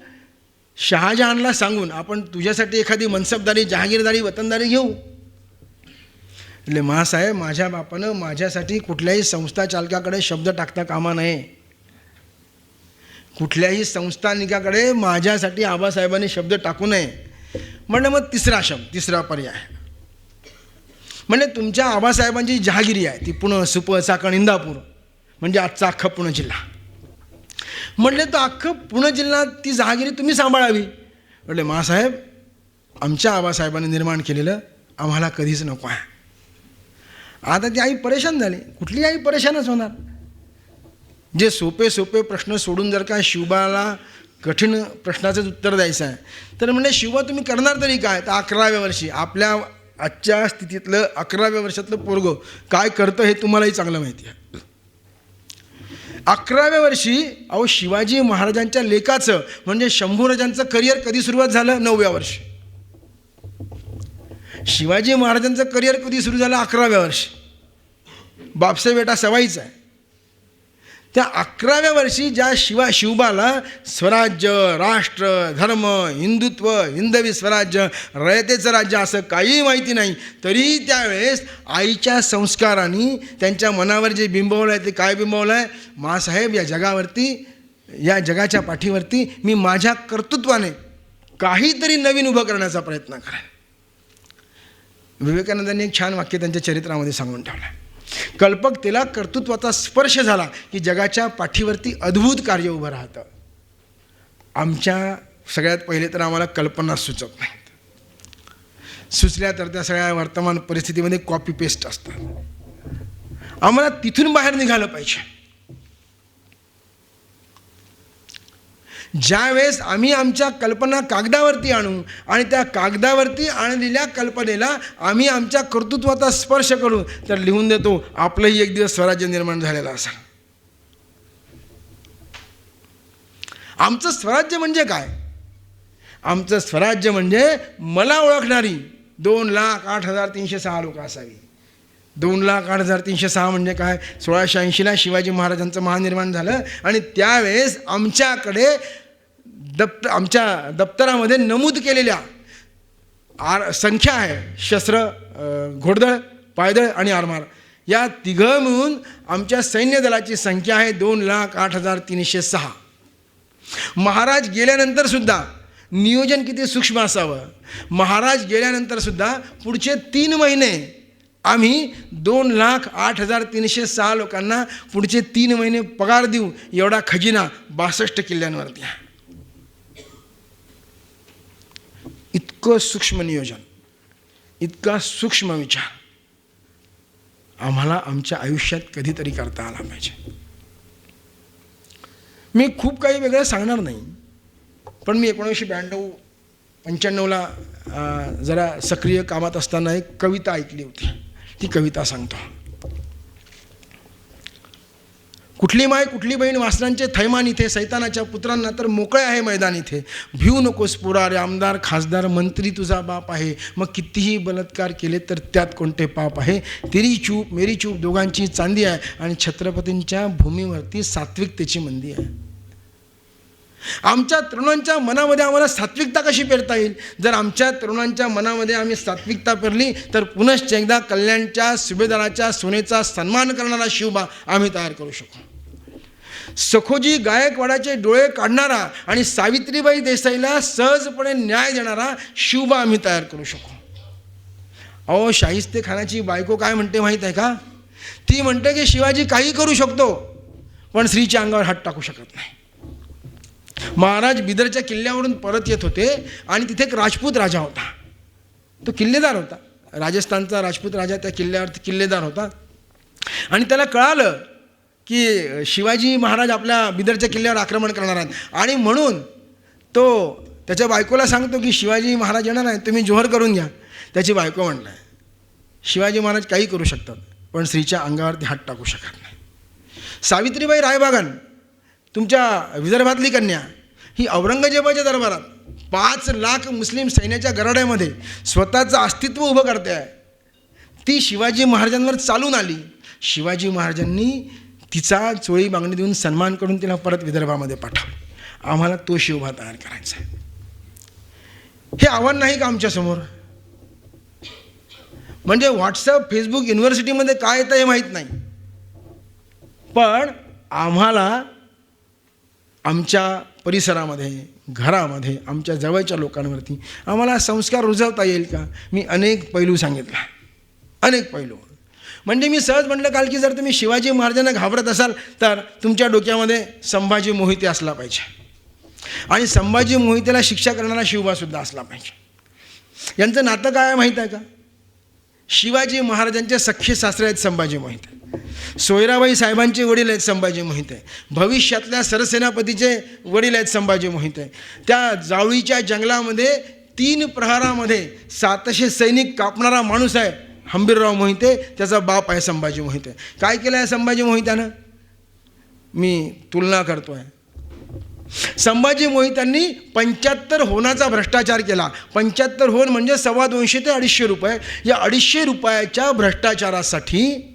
शहाजहानला सांगून आपण तुझ्यासाठी एखादी मनसबदारी, जहागीरदारी, वतनदारी घेऊ. એટલે मासाहेब, माझ्या बापानं माझ्यासाठी कुठल्याही संस्था चालकाकडे शब्द टाकता कामा नये. कुठल्याही संस्थानिकाकडे माझ्यासाठी आबासाहेबांनी शब्द टाकू नये. म्हणजे मग तिसरा पर्याय म्हणजे तुमच्या आबासाहेबांची जहागिरी आहे ती पुणे, सुप, चाकण, इंदापूर म्हणजे आजचा अख्खा पुणे जिल्हा. म्हटले तर अख्खं पुणे जिल्हा ती जहागिरी तुम्ही सांभाळावी. म्हटले मासाहेब, आमच्या आबासाहेबांनी निर्माण केलेलं आम्हाला कधीच नको आहे. आता ती आई परेशान झाली. कुठली आई परेशानच होणार. जे सोपे प्रश्न सोडून जर का शिवबाला कठीण प्रश्नाचंच उत्तर द्यायचं आहे तर म्हणजे शिवबा तुम्ही करणार तरी काय. तर 11व्या वर्षी आपल्या आजच्या स्थितीतलं 11व्या वर्षातलं पोरगं काय करतं हे तुम्हालाही चांगलं माहिती आहे. 11व्या वर्षी अहो शिवाजी महाराजांच्या लेखाचं म्हणजे शंभूराजांचं करिअर कधी सुरुवात झालं. 9व्या वर्षी. शिवाजी महाराजांचं करिअर कधी सुरू झालं. 11व्या वर्षी. बापसे बेटा सवाईचा आहे. त्या 11व्या वर्षी ज्या शिवबाला स्वराज्य, राष्ट्र, धर्म, हिंदुत्व, हिंदवी स्वराज्य, रयतेचं राज्य असं काही माहिती नाही, तरी त्यावेळेस आईच्या संस्कारांनी त्यांच्या मनावर जे बिंबवलं आहे ते काय बिंबवलं आहे. मासाहेब, या जगावरती, या जगाच्या पाठीवरती मी माझ्या कर्तृत्वाने काहीतरी नवीन उभं करण्याचा प्रयत्न करेन. विवेकानंदांनी एक छान वाक्य त्यांच्या चरित्रामध्ये सांगून ठेवलं आहे. कल्पकतेला कर्तृत्वाचा स्पर्श झाला की जगाच्या पाठीवरती अद्भुत कार्य उभं राहतं. आमच्या सगळ्यात पहिले तर आम्हाला कल्पना सुचत नाहीत. सुचल्या तर त्या सगळ्या वर्तमान परिस्थितीमध्ये कॉपी पेस्ट असतात. आम्हाला तिथून बाहेर निघालं पाहिजे. ज्यावेळेस आम्ही आमच्या कल्पना कागदावरती आणू आणि त्या कागदावरती आणलेल्या कल्पनेला आम्ही आमच्या कर्तृत्वाचा स्पर्श करू तर लिहून देतो आपलंही एक दिवस स्वराज्य निर्माण झालेलं असेल. आमचं स्वराज्य म्हणजे काय. आमचं स्वराज्य म्हणजे मला ओळखणारी 2,08,306 लोक असावी. 2,08,306 म्हणजे काय. 1680ला शिवाजी महाराजांचं महानिर्माण झालं आणि त्यावेळेस आमच्याकडे आमच्या दप्तरामध्ये नमूद केलेल्या संख्या आहे शस्त्र, घोडदळ, पायदळ आणि आरमार, या तिघं मिळून आमच्या सैन्य दलाची संख्या आहे 2,08,306. महाराज गेल्यानंतर सुद्धा नियोजन किती सूक्ष्म असावं. महाराज गेल्यानंतर सुद्धा पुढचे 3 महिने आम्ही 2,08,306 लोकांना पुढचे 3 महिने पगार देऊ एवढा खजिना 62 किल्ल्यांवरती आहे. इतकं सूक्ष्म नियोजन, इतका सूक्ष्म विचार आम्हाला आमच्या आयुष्यात कधीतरी करता आला पाहिजे. मी खूप काही वेगळं सांगणार नाही, पण मी 1992-95ला जरा सक्रिय कामात असताना एक कविता ऐकली होती. ती कविता सांगतो. कुठली माय कुठली बहीण वासनांचे थैमान इथे, सैतानाच्या पुत्रांना तर मोकळे आहे मैदान इथे. भिवू नकोस पुरारे आमदार खासदार मंत्री तुझा बाप आहे. मग कितीही बलात्कार केले तर त्यात कोणते पाप आहे. तेरी चूप मेरी चूप दोघांची चांदी आहे आणि छत्रपतींच्या भूमीवरती सात्विकतेची मंदी आहे. आमच्या तरुणांच्या मनामध्ये आम्हाला सात्विकता कशी पेरता येईल. जर आमच्या तरुणांच्या मनामध्ये आम्ही सात्विकता पेरली तर पुनश्च एकदा कल्याणच्या सुभेदाराच्या सोनेचा सन्मान करणारा शिवबा आम्ही तयार करू शकू. सखोजी गायकवाडाचे डोळे काढणारा आणि सावित्रीबाई देसाईला सहजपणे न्याय देणारा शिवबा आम्ही तयार करू शकू. अहो, शाहिस्ते खानाची बायको काय म्हणते माहीत आहे का. ती म्हणते की शिवाजी काही करू शकतो पण स्त्रीच्या अंगावर हात टाकू शकत नाही. महाराज बिदरच्या किल्ल्यावरून परत येत होते आणि तिथे एक राजपूत राजा होता. तो किल्लेदार होता. राजस्थानचा राजपूत राजा त्या किल्ल्यावरती किल्लेदार होता आणि त्याला कळालं की शिवाजी महाराज आपल्या बिदरच्या किल्ल्यावर आक्रमण करणार आहेत आणि म्हणून तो त्याच्या बायकोला सांगतो की शिवाजी महाराज येणार आहे, तुम्ही जोहर करून घ्या. त्याची बायको म्हणलं आहे, शिवाजी महाराज काही करू शकतात पण स्त्रीच्या अंगावरती हात टाकू शकत नाही. सावित्रीबाई रायबागन, तुमच्या विदर्भातली कन्या, ही औरंगजेबाच्या दरबारात 5 लाख मुस्लिम सैन्याच्या गराड्यामध्ये स्वतःचं अस्तित्व उभं करते आहे. ती शिवाजी महाराजांवर चालून आली. शिवाजी महाराजांनी तिचा चोळी मागणी देऊन सन्मान करून तिला परत विदर्भामध्ये पाठवलं. आम्हाला तो शिवभा तयार करायचा आहे. हे आव्हान नाही का आमच्यासमोर? म्हणजे व्हॉट्सअप, फेसबुक, युनिव्हर्सिटीमध्ये काय येतं हे माहीत नाही, पण आम्हाला आमच्या परिसरामध्ये, घरामध्ये, आमच्या जवळच्या लोकांवरती आम्हाला संस्कार रुजवता येईल का? मी अनेक पैलू सांगितला, अनेक पैलू. म्हणजे मी सहज म्हटलं काल की जर तुम्ही शिवाजी महाराजांना घाबरत असाल तर तुमच्या डोक्यामध्ये संभाजी मोहिते असला पाहिजे आणि संभाजी मोहितेला शिक्षा करणारा शिवबासुद्धा असला पाहिजे. यांचं नातं काय आहे माहीत आहे का? शिवाजी महाराजांचे सख्खे सासरे आहेत संभाजी मोहिते, सोयराबाई साहेबांचे वडील आहेत संभाजी मोहिते, भविष्यातल्या सरसेनापतीचे वडील आहेत संभाजी मोहिते. त्या जावळीच्या जंगलामध्ये 3 प्रहारामध्ये 700 सैनिक कापणारा माणूस आहे हंबीरराव मोहिते, त्याचा बाप आहे संभाजी मोहिते. काय केलं आहे संभाजी मोहित्यानं? मी तुलना करतो आहे. संभाजी मोहित्यांनी 75 होनाचा भ्रष्टाचार केला. 75 होन म्हणजे 225 ते 250 रुपये. या 250 रुपयाच्या भ्रष्टाचारासाठी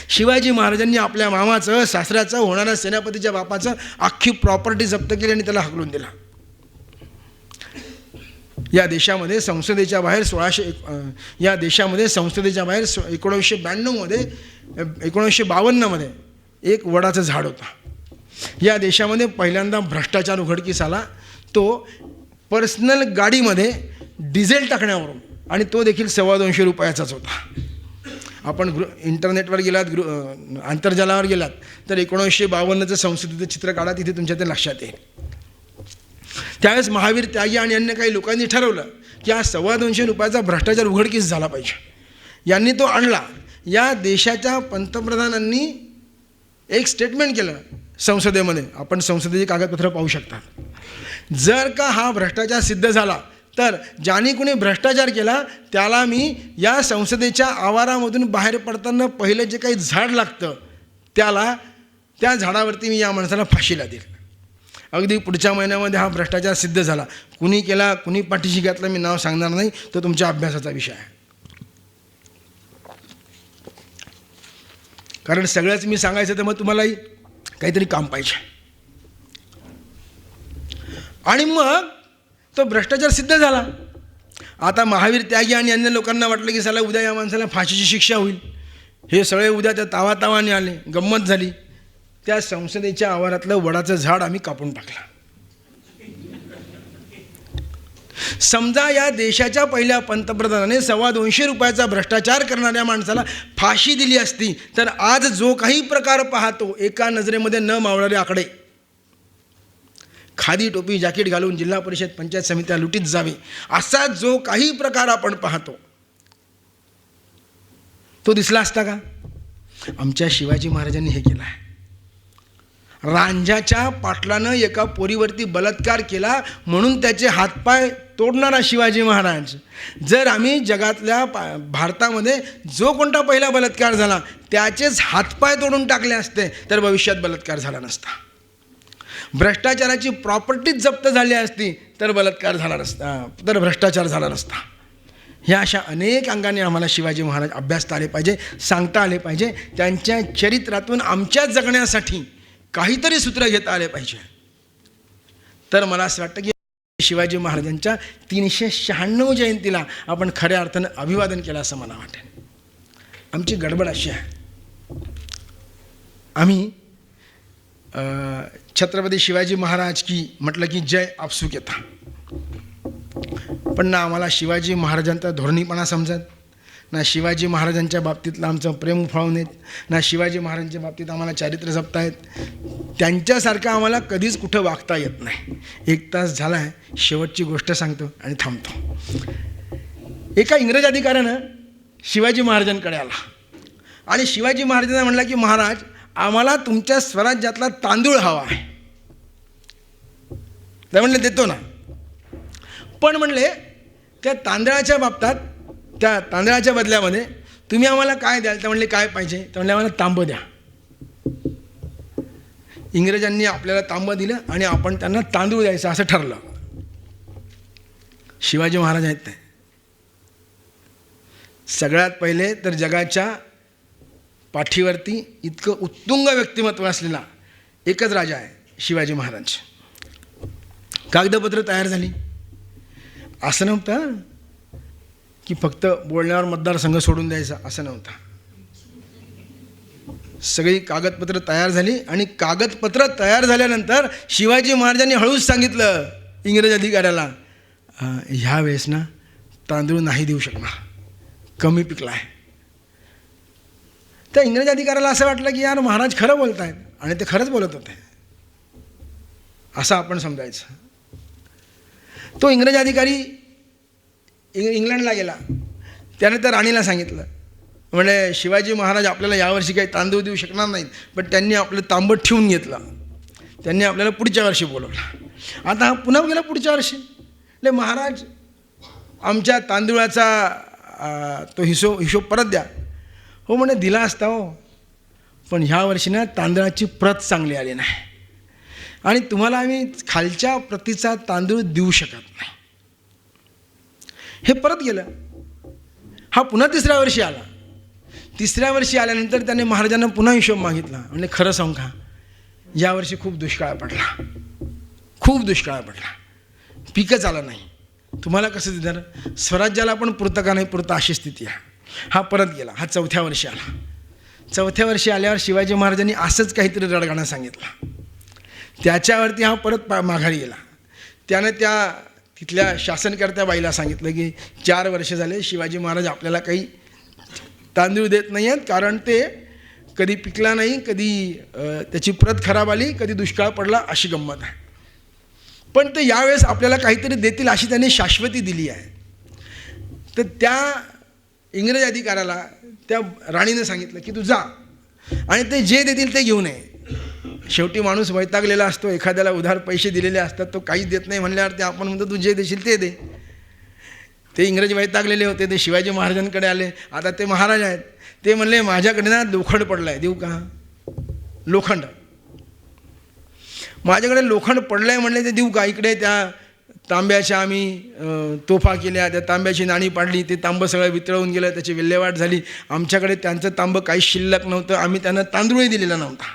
शिवाजी महाराजांनी आपल्या मामाचं, सासऱ्याचं, होणाऱ्या सेनापतीच्या बापाचं अख्खी प्रॉपर्टी जप्त केली आणि त्याला हाकलून दिला. या देशामध्ये संसदेच्या बाहेर 1952मध्ये एक वडाचं झाड होता. या देशामध्ये पहिल्यांदा भ्रष्टाचार उघडकीस आला, तो पर्सनल गाडीमध्ये डिझेल टाकण्यावरून, आणि तो देखील 225 रुपयाचाच होता. आपण इंटरनेटवर गेलात, आंतरजालावर गेलात तर 1952चं संसदेचं चित्र काढा, तिथे तुमच्या ते लक्षात येईल. त्यावेळेस महावीर त्यागी आणि अन्य काही लोकांनी ठरवलं की हा 225 रुपयाचा भ्रष्टाचार उघडकीस झाला पाहिजे. यांनी तो आणला. या देशाच्या पंतप्रधानांनी एक स्टेटमेंट केलं संसदेमध्ये, आपण संसदेची कागदपत्र पाहू शकता. जर का हा भ्रष्टाचार सिद्ध झाला तर ज्याने कोणी भ्रष्टाचार केला त्याला मी या संसदेच्या आवारामधून बाहेर पडताना पहिलं जे काही झाड लागतं त्या झाडावरती मी या माणसाला फाशीला देईल. अगदी पुढच्या महिन्यामध्ये हा भ्रष्टाचार सिद्ध झाला. कुणी केला, कुणी पाठीशी घातला, मी नाव सांगणार नाही, तो तुमच्या अभ्यासाचा विषय आहे. कारण सगळंच मी सांगायचं तर मग तुम्हालाही काहीतरी काम पाहिजे. आणि मग तो भ्रष्टाचार सिद्ध झाला. आता महावीर त्यागी आणि अन्य लोकांना वाटलं की साला उद्या या माणसाला फाशीची शिक्षा होईल. हे सगळे उद्या त्या तावातावाने आले, गंमत झाली. त्या संसदेच्या आवारातलं वडाचं झाड आम्ही कापून टाकलं. समजा या देशाच्या पहिल्या पंतप्रधानाने 225 रुपयाचा भ्रष्टाचार करणाऱ्या माणसाला फाशी दिली असती तर आज जो काही प्रकार पाहतो, एका नजरेमध्ये न मावणारे आकडे, खादी टोपी जॅकेट घालून जिल्हा परिषद पंचायत समित्या लुटीत जावे असा जो काही प्रकार आपण पाहतो तो दिसला असता का? आमच्या शिवाजी महाराजांनी हे केलं आहे. रांझ्याच्या पाटलानं एका पोरीवरती बलात्कार केला म्हणून त्याचे हातपाय तोडणारा शिवाजी महाराज, जर आम्ही जगातल्या भारतामध्ये जो कोणता पहिला बलात्कार झाला त्याचेच हातपाय तोडून टाकले असते तर भविष्यात बलात्कार झाला नसता. भ्रष्टाचाराची प्रॉपर्टीच जप्त झाली असती तर बलात्कार झाला नसता, तर भ्रष्टाचार झाला नसता. ह्या अशा अनेक अंगाने आम्हाला शिवाजी महाराज अभ्यासता आले पाहिजे, सांगता आले पाहिजे. त्यांच्या चरित्रातून आमच्या जगण्यासाठी काहीतरी सूत्र घेता आले पाहिजे. तर मला असं वाटतं की शिवाजी महाराजांच्या 396 जयंतीला आपण खऱ्या अर्थानं अभिवादन केलं असं मला वाटेल. आमची गडबड अशी आहे, आम्ही छत्रपती शिवाजी महाराज की म्हटलं की जय आपसूक येता, पण ना आम्हाला शिवाजी महाराजांचा धोरणीपणा समजत, ना शिवाजी महाराजांच्या बाबतीतलं आमचं प्रेम उफाळून येत, ना शिवाजी महाराजांच्या बाबतीत आम्हाला चारित्र्य जपता येत. त्यांच्यासारखं आम्हाला कधीच कुठं वागता येत नाही. 1 तास झाला आहे, शेवटची गोष्ट सांगतो आणि थांबतो. एका इंग्रज अधिकाऱ्यानं शिवाजी महाराजांकडे आला आणि शिवाजी महाराजांना म्हणला की महाराज, आम्हाला तुमच्या स्वराज्यातला तांदूळ हवा आहे. तर म्हणलं देतो ना. पण म्हणले त्या तांदळाच्या बाबतात, त्या तांदळाच्या बदल्यामध्ये तुम्ही आम्हाला काय द्याल? तर म्हणले काय पाहिजे? तर म्हणले आम्हाला तांबं द्या. इंग्रजांनी आपल्याला तांबं दिलं आणि आपण त्यांना तांदूळ द्यायचं असं ठरलं. शिवाजी महाराज आहेत ते सगळ्यात पहिले तर जगाच्या पाठीवरती इतकं उत्तुंग व्यक्तिमत्व असलेला एकच राजा आहे शिवाजी महाराज. कागदपत्र तयार झाली. असं नव्हतं की फक्त बोलण्यावर मतदारसंघ सोडून द्यायचा, असं नव्हतं. सगळी कागदपत्र तयार झाली आणि कागदपत्र तयार झाल्यानंतर शिवाजी महाराजांनी हळूच सांगितलं इंग्रज अधिकाऱ्याला, ह्या वेळेस ना तांदूळ नाही देऊ शकणार, कमी पिकला आहे. त्या इंग्रज अधिकाऱ्याला असं वाटलं की यार महाराज खरं बोलत आहेत, आणि ते खरंच बोलत होते असं आपण समजायचं. तो इंग्रज अधिकारी इंग्लंडला गेला. त्याने त्या राणीला सांगितलं, म्हणजे शिवाजी महाराज आपल्याला यावर्षी काही तांदूळ देऊ शकणार नाहीत, पण त्यांनी आपलं तांबट ठेवून घेतलं, त्यांनी आपल्याला पुढच्या वर्षी बोलवलं. आता हा पुन्हा गेला पुढच्या वर्षी. महाराज आमच्या तांदूळाचा तो हिशोब परत द्या. हो म्हणे दिला असता हो, पण ह्या वर्षी ना तांदळाची प्रत चांगली आली नाही आणि तुम्हाला आम्ही खालच्या प्रतीचा तांदूळ देऊ शकत नाही. हे परत गेलं. हा पुन्हा तिसऱ्या वर्षी आला. तिसऱ्या वर्षी आल्यानंतर त्याने महाराजांना पुन्हा हिशोब मागितला. म्हणजे खरं सांगू का, यावर्षी खूप दुष्काळ पडला, खूप दुष्काळ पडला, पिकच आलं नाही, तुम्हाला कसं देणार? स्वराज्याला पण पुरतं का नाही पुरतं अशी स्थिती आहे. हा परत गेला. हा चौथ्या वर्षी आला. चौथ्या वर्षी आल्यावर शिवाजी महाराजांनी असंच काहीतरी रडगाणं सांगितलं. त्याच्यावरती हा परत माघारी गेला. त्यानं त्या तिथल्या शासनकर्त्या बाईला सांगितलं की 4 वर्ष झाले शिवाजी महाराज आपल्याला काही तांदूळ देत नाही आहेत, कारण ते कधी पिकला नाही, कधी त्याची प्रत खराब आली, कधी दुष्काळ पडला, अशी गंमत आहे. पण ते यावेळेस आपल्याला काहीतरी देतील अशी त्यांनी शाश्वती दिली आहे. तर त्या इंग्रज अधिकाऱ्याला त्या राणीनं सांगितलं की तू जा आणि ते जे देतील ते घेऊन ये. शेवटी माणूस वैतागलेला असतो, एखाद्याला उधार पैसे दिलेले असतात, तो काहीच देत नाही म्हणल्यावर ते आपण म्हणतो तू जे देशील ते दे. ते इंग्रज वैतागलेले होते. ते शिवाजी महाराजांकडे आले. आता ते महाराज आहेत. ते म्हणले माझ्याकडे ना लोखंड पडलं आहे, देऊ का? लोखंड माझ्याकडे लोखंड पडलं आहे म्हणले, ते देऊ का? इकडे त्या तांब्याच्या आम्ही तोफा केल्या, त्या तांब्याची नाणी पाडली, ते तांबं सगळं वितळवून गेलं, त्याची विल्हेवाट झाली. आमच्याकडे त्यांचं तांबं काही शिल्लक नव्हतं, आम्ही त्यांना तांदूळही दिलेला नव्हता.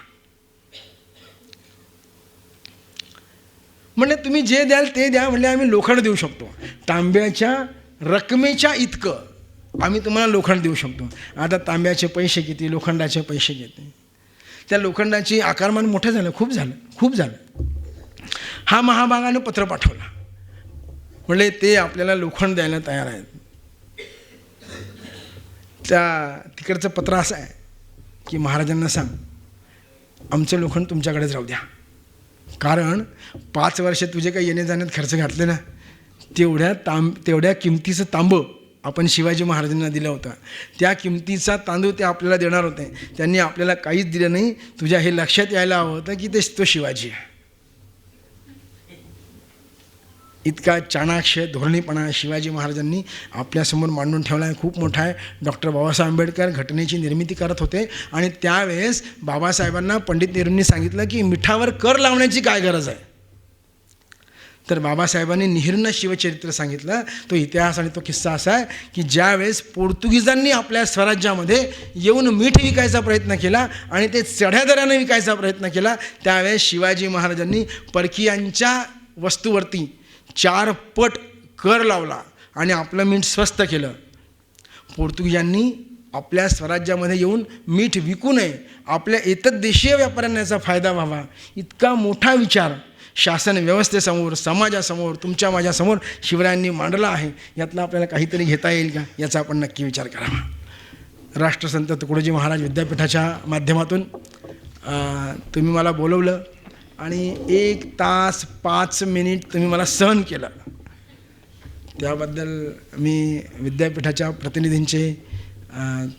म्हणजे तुम्ही जे द्याल ते द्या. म्हणले आम्ही लोखंड देऊ शकतो, तांब्याच्या रकमेच्या इतकं आम्ही तुम्हाला लोखंड देऊ शकतो. आता तांब्याचे पैसे किती, लोखंडाचे पैसे किती? त्या लोखंडाची आकारमान मोठं झालं, खूप झालं, खूप झालं. हा महाभागानं पत्र पाठवला. म्हणले ते आपल्याला लोखंड द्यायला तयार आहेत. त्या तिकडचं पत्र असं आहे की महाराजांना सांग आमचं लोखंड तुमच्याकडेच राहू द्या, कारण 5 वर्ष तुझे काही येणे जाण्यात खर्च घातले ना, तेवढ्या किमतीचं तांबं आपण शिवाजी महाराजांना दिलं होतं. त्या किमतीचा तांदूळ ते आपल्याला देणार होते, त्यांनी आपल्याला काहीच दिलं नाही. तुझ्या हे लक्षात यायला हवं होतं की तो शिवाजी आहे. इतका चाणाक्ष धोरणीपणा शिवाजी महाराजांनी आपल्यासमोर मांडून ठेवला आहे, खूप मोठा आहे. डॉक्टर बाबासाहेब आंबेडकर घटनेची निर्मिती करत होते आणि त्यावेळेस बाबासाहेबांना पंडित नेहरूंनी सांगितलं की मिठावर कर लावण्याची काय गरज आहे. तर बाबासाहेबांनी नेहरूंना शिवचरित्र सांगितलं. तो इतिहास आणि तो किस्सा असा आहे की ज्यावेळेस पोर्तुगीजांनी आपल्या स्वराज्यामध्ये येऊन मीठ विकायचा प्रयत्न केला आणि ते चढ्या दराने विकायचा प्रयत्न केला, त्यावेळेस शिवाजी महाराजांनी परकीयांच्या वस्तूवरती 4 पट कर लावला आणि आपलं मीठ स्वस्त केलं. पोर्तुगीजांनी आपल्या स्वराज्यामध्ये येऊन मीठ विकू नये, आपल्या एतद्देशीय व्यापाऱ्यांना याचा फायदा व्हावा, इतका मोठा विचार शासन व्यवस्थेसमोर, समाजासमोर, तुमच्या माझ्यासमोर शिवरायांनी मांडला आहे. यातला आपल्याला काहीतरी घेता येईल का, याचा आपण नक्की विचार करावा. राष्ट्रसंत तुकडोजी महाराज विद्यापीठाच्या माध्यमातून तुम्ही मला बोलवलं आणि 1 तास 5 मिनिट तुम्ही मला सहन केलं, त्याबद्दल मी विद्यापीठाच्या प्रतिनिधींचे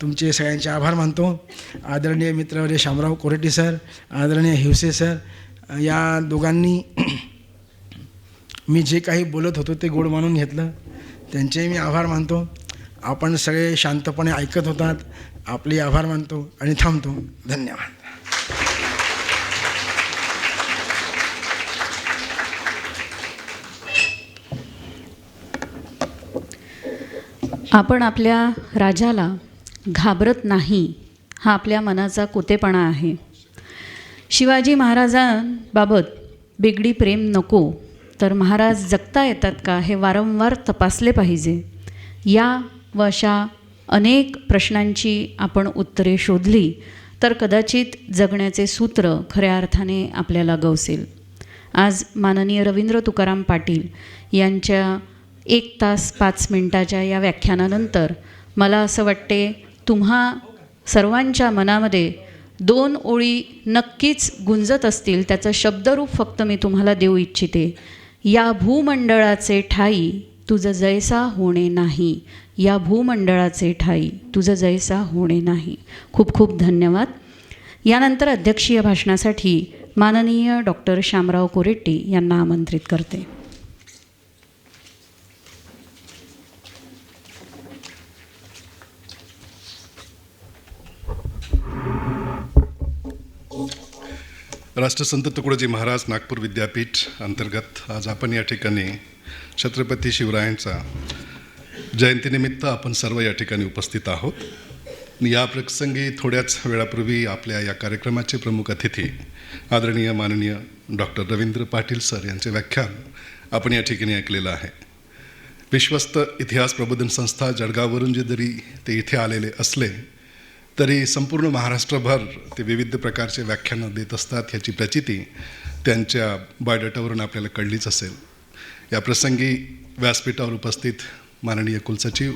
तुमचे सगळ्यांचे आभार मानतो. आदरणीय मित्रवर्य शामराव कोरेटी सर, आदरणीय हिवसे सर, या दोघांनी मी जे काही बोलत होतो ते गोड मानून घेतलं. त्यांचेही मी आभार मानतो. आपण सगळे शांतपणे ऐकत होतात. आपले आभार मानतो आणि थांबतो. धन्यवाद. आपण आपल्या राजाला घाबरत नाही हा आपल्या मनाचा कोतेपणा आहे. शिवाजी महाराजांबाबत बिगडी प्रेम नको, तर महाराज जगता येतात का हे वारंवार तपासले पाहिजे. या व अशा अनेक प्रश्नांची आपण उत्तरे शोधली तर कदाचित जगण्याचे सूत्र खऱ्या अर्थाने आपल्याला गवसेल. आज माननीय रवींद्र तुकाराम पाटील यांच्या 1 तास 5 मिनिटाच्या या व्याख्यानानंतर मला असं वाटते तुम्हा सर्वांच्या मनामध्ये 2 ओळी नक्कीच गुंजत असतील. त्याचं शब्दरूप फक्त मी तुम्हाला देऊ इच्छिते. या भूमंडळाचे ठाई तुझं जैसा होणे नाही. या भूमंडळाचे ठाई तुझं जैसा होणे नाही. खूप खूप धन्यवाद. यानंतर अध्यक्षीय भाषणासाठी माननीय डॉक्टर शामराव कोरेट्टी यांना आमंत्रित करते. राष्ट्रसंत तुकडोजी महाराज नागपूर विद्यापीठ अंतर्गत आज आपण या ठिकाणी छत्रपती शिवरायांचा जयंतीनिमित्त आपण सर्व या ठिकाणी उपस्थित आहोत. या प्रसंगी थोड्याच वेळापूर्वी आपल्या या कार्यक्रमाचे प्रमुख अतिथी आदरणीय माननीय डॉक्टर रवींद्र पाटील सर यांचे व्याख्यान आपण या ठिकाणी ऐकलेलं आहे. विश्वस्त इतिहास प्रबोधन संस्था जळगाववरून जरी ते इथे आलेले असले तरी संपूर्ण महाराष्ट्रभर ते विविध प्रकारचे व्याख्यानं देत असतात ह्याची प्रचिती त्यांच्या बायोडाटावरून आपल्याला कळलीच असेल. या प्रसंगी व्यासपीठावर उपस्थित माननीय कुलसचिव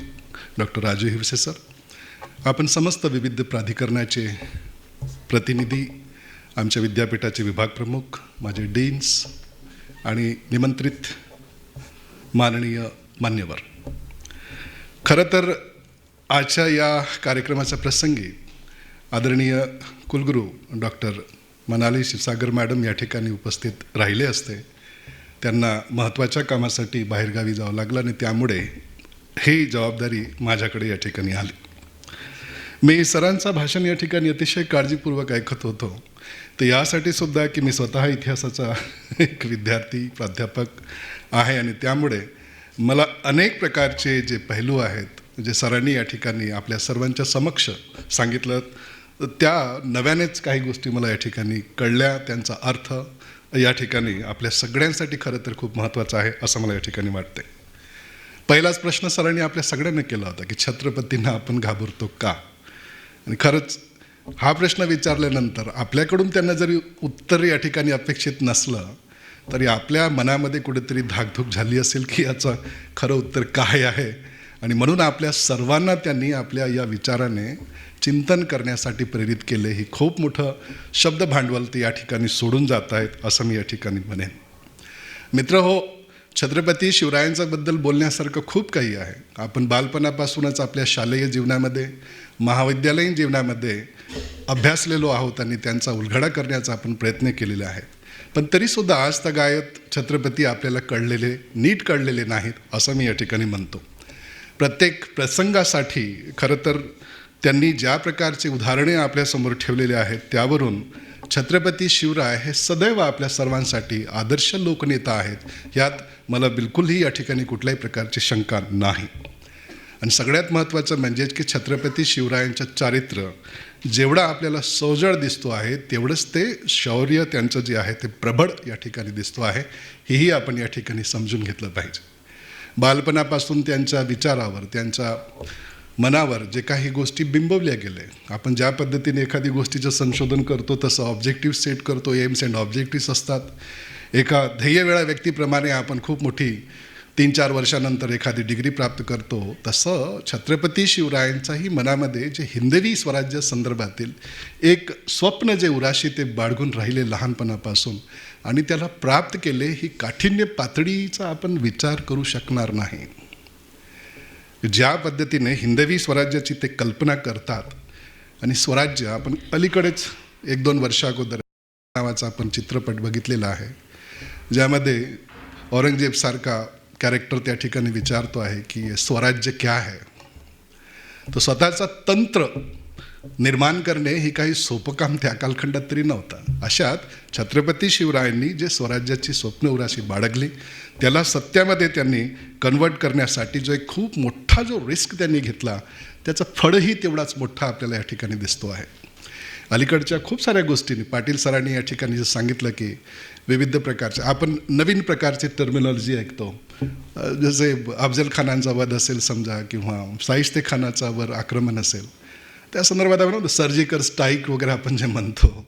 डॉक्टर राजू हिवसे सर, आपण समस्त विविध प्राधिकरणाचे प्रतिनिधी, आमच्या विद्यापीठाचे विभाग प्रमुख, माझे डीन्स आणि निमंत्रित माननीय मान्यवर, खरं तर आजच्या या कार्यक्रमाच्या प्रसंगी आदरणीय कुलगुरू डॉक्टर मनाली शिवसागर मॅडम या ठिकाणी उपस्थित राहिले असते. त्यांना महत्त्वाच्या कामासाठी बाहेरगावी जावं लागलं आणि त्यामुळे ही जबाबदारी माझ्याकडे या ठिकाणी आली. मी सरांचं भाषण या ठिकाणी अतिशय काळजीपूर्वक ऐकत होतो. तर यासाठी सुद्धा की मी स्वतः इतिहासाचा एक विद्यार्थी प्राध्यापक आहे आणि त्यामुळे मला अनेक प्रकारचे जे पैलू आहेत जे सरांनी या ठिकाणी आपल्या सर्वांच्या समक्ष सांगितलं, त्या नव्यानेच काही गोष्टी मला या ठिकाणी कळल्या. त्यांचा अर्थ या ठिकाणी आपल्या सगळ्यांसाठी खरं तर खूप महत्त्वाचा आहे असं मला या ठिकाणी वाटते. पहिलाच प्रश्न सरांनी आपल्या सगळ्यांना केला होता की छत्रपतींना आपण घाबरतो का? आणि खरंच हा प्रश्न विचारल्यानंतर आपल्याकडून त्यांना जरी उत्तर या ठिकाणी अपेक्षित नसलं तरी आपल्या मनामध्ये कुठेतरी धाकधूक झाली असेल की याचं खरं उत्तर काय आहे. आणि म्हणून आपल्या सर्वांना त्यांनी आपल्या या विचाराने चिंतन करण्यासाठी प्रेरित केले. ही खूप मोठं शब्द भांडवल ते या ठिकाणी सोडून जात आहेत असं मी या ठिकाणी म्हणेन. मित्र हो, छत्रपती शिवरायांच्याबद्दल बोलण्यासारखं खूप काही आहे. आपण बालपणापासूनच आपल्या शालेय जीवनामध्ये, महाविद्यालयीन जीवनामध्ये अभ्यासलेलो आहोत आणि त्यांचा उलगडा करण्याचा आपण प्रयत्न केलेला आहे. पण तरीसुद्धा आज तगायत छत्रपती आपल्याला नीट कळलेले नाहीत असं मी या ठिकाणी म्हणतो. प्रत्येक प्रसंगासाठी खरं तर त्यांनी ज्या प्रकारचे उदाहरणे आपल्यासमोर ठेवलेले आहेत त्यावरून छत्रपती शिवराय हे सदैव आपल्या सर्वांसाठी आदर्श लोकनेता आहेत, यात मला बिलकुलही या ठिकाणी कुठल्याही प्रकारची शंका नाही. आणि सगळ्यात महत्त्वाचं म्हणजेच की छत्रपती शिवरायांचं चारित्र्य जेवढं आपल्याला सोजळ दिसतो आहे तेवढंच ते शौर्य त्यांचं जे आहे ते प्रबळ या ठिकाणी दिसतो आहे. हेही आपण या ठिकाणी समजून घेतलं पाहिजे. बालपणापासून त्यांच्या विचारावर, त्यांच्या मनावर जे काही गोष्टी बिंबवल्या गेले, आपण ज्या पद्धतीने एखादी गोष्टीचं संशोधन करतो तसं ऑब्जेक्टिव्ह सेट करतो, एम्स अँड ऑब्जेक्टिव्स असतात. एका ध्येयवेळा व्यक्तीप्रमाणे आपण खूप मोठी 3-4 वर्षानंतर एखादी डिग्री प्राप्त करतो, तसं छत्रपती शिवरायांच्याही मनामध्ये जे हिंदवी स्वराज्य संदर्भातील एक स्वप्न जे उराशी ते बाळगून राहिले लहानपणापासून आणि त्याला प्राप्त केले, ही काठिण्य पातळीचा आपण विचार करू शकणार नाही. ज्या पद्धतीने हिंदवी स्वराज्याची ते कल्पना करतात आणि स्वराज्य, आपण अलीकडेच 1-2 वर्षाअगोदर नावाचा आपण चित्रपट बघितलेला आहे ज्यामध्ये औरंगजेबसारखा कॅरेक्टर त्या ठिकाणी विचारतो आहे की स्वराज्य क्या है. तो स्वतःचा तंत्र निर्माण करणे ही काही सोपं काम त्या कालखंडात तरी नव्हतं. अशात छत्रपती शिवरायांनी जे स्वराज्याची स्वप्न उराशी बाळगली त्याला सत्यामध्ये त्यांनी कन्वर्ट करण्यासाठी जो एक खूप मोठा जो रिस्क त्यांनी घेतला त्याचं फळही तेवढाच मोठा आपल्याला या ठिकाणी दिसतो आहे. अलीकडच्या खूप साऱ्या गोष्टींनी पाटील सरांनी या ठिकाणी जे सांगितलं की विविध प्रकारचे आपण नवीन प्रकारचे टर्मिनॉलॉजी ऐकतो, जसे अफजल खानांचा वध असेल समजा किंवा शाहिस्ते खानाचा वर आक्रमण असेल, त्या संदर्भात आपण सर्जिकल स्ट्राईक वगैरे आपण जे म्हणतो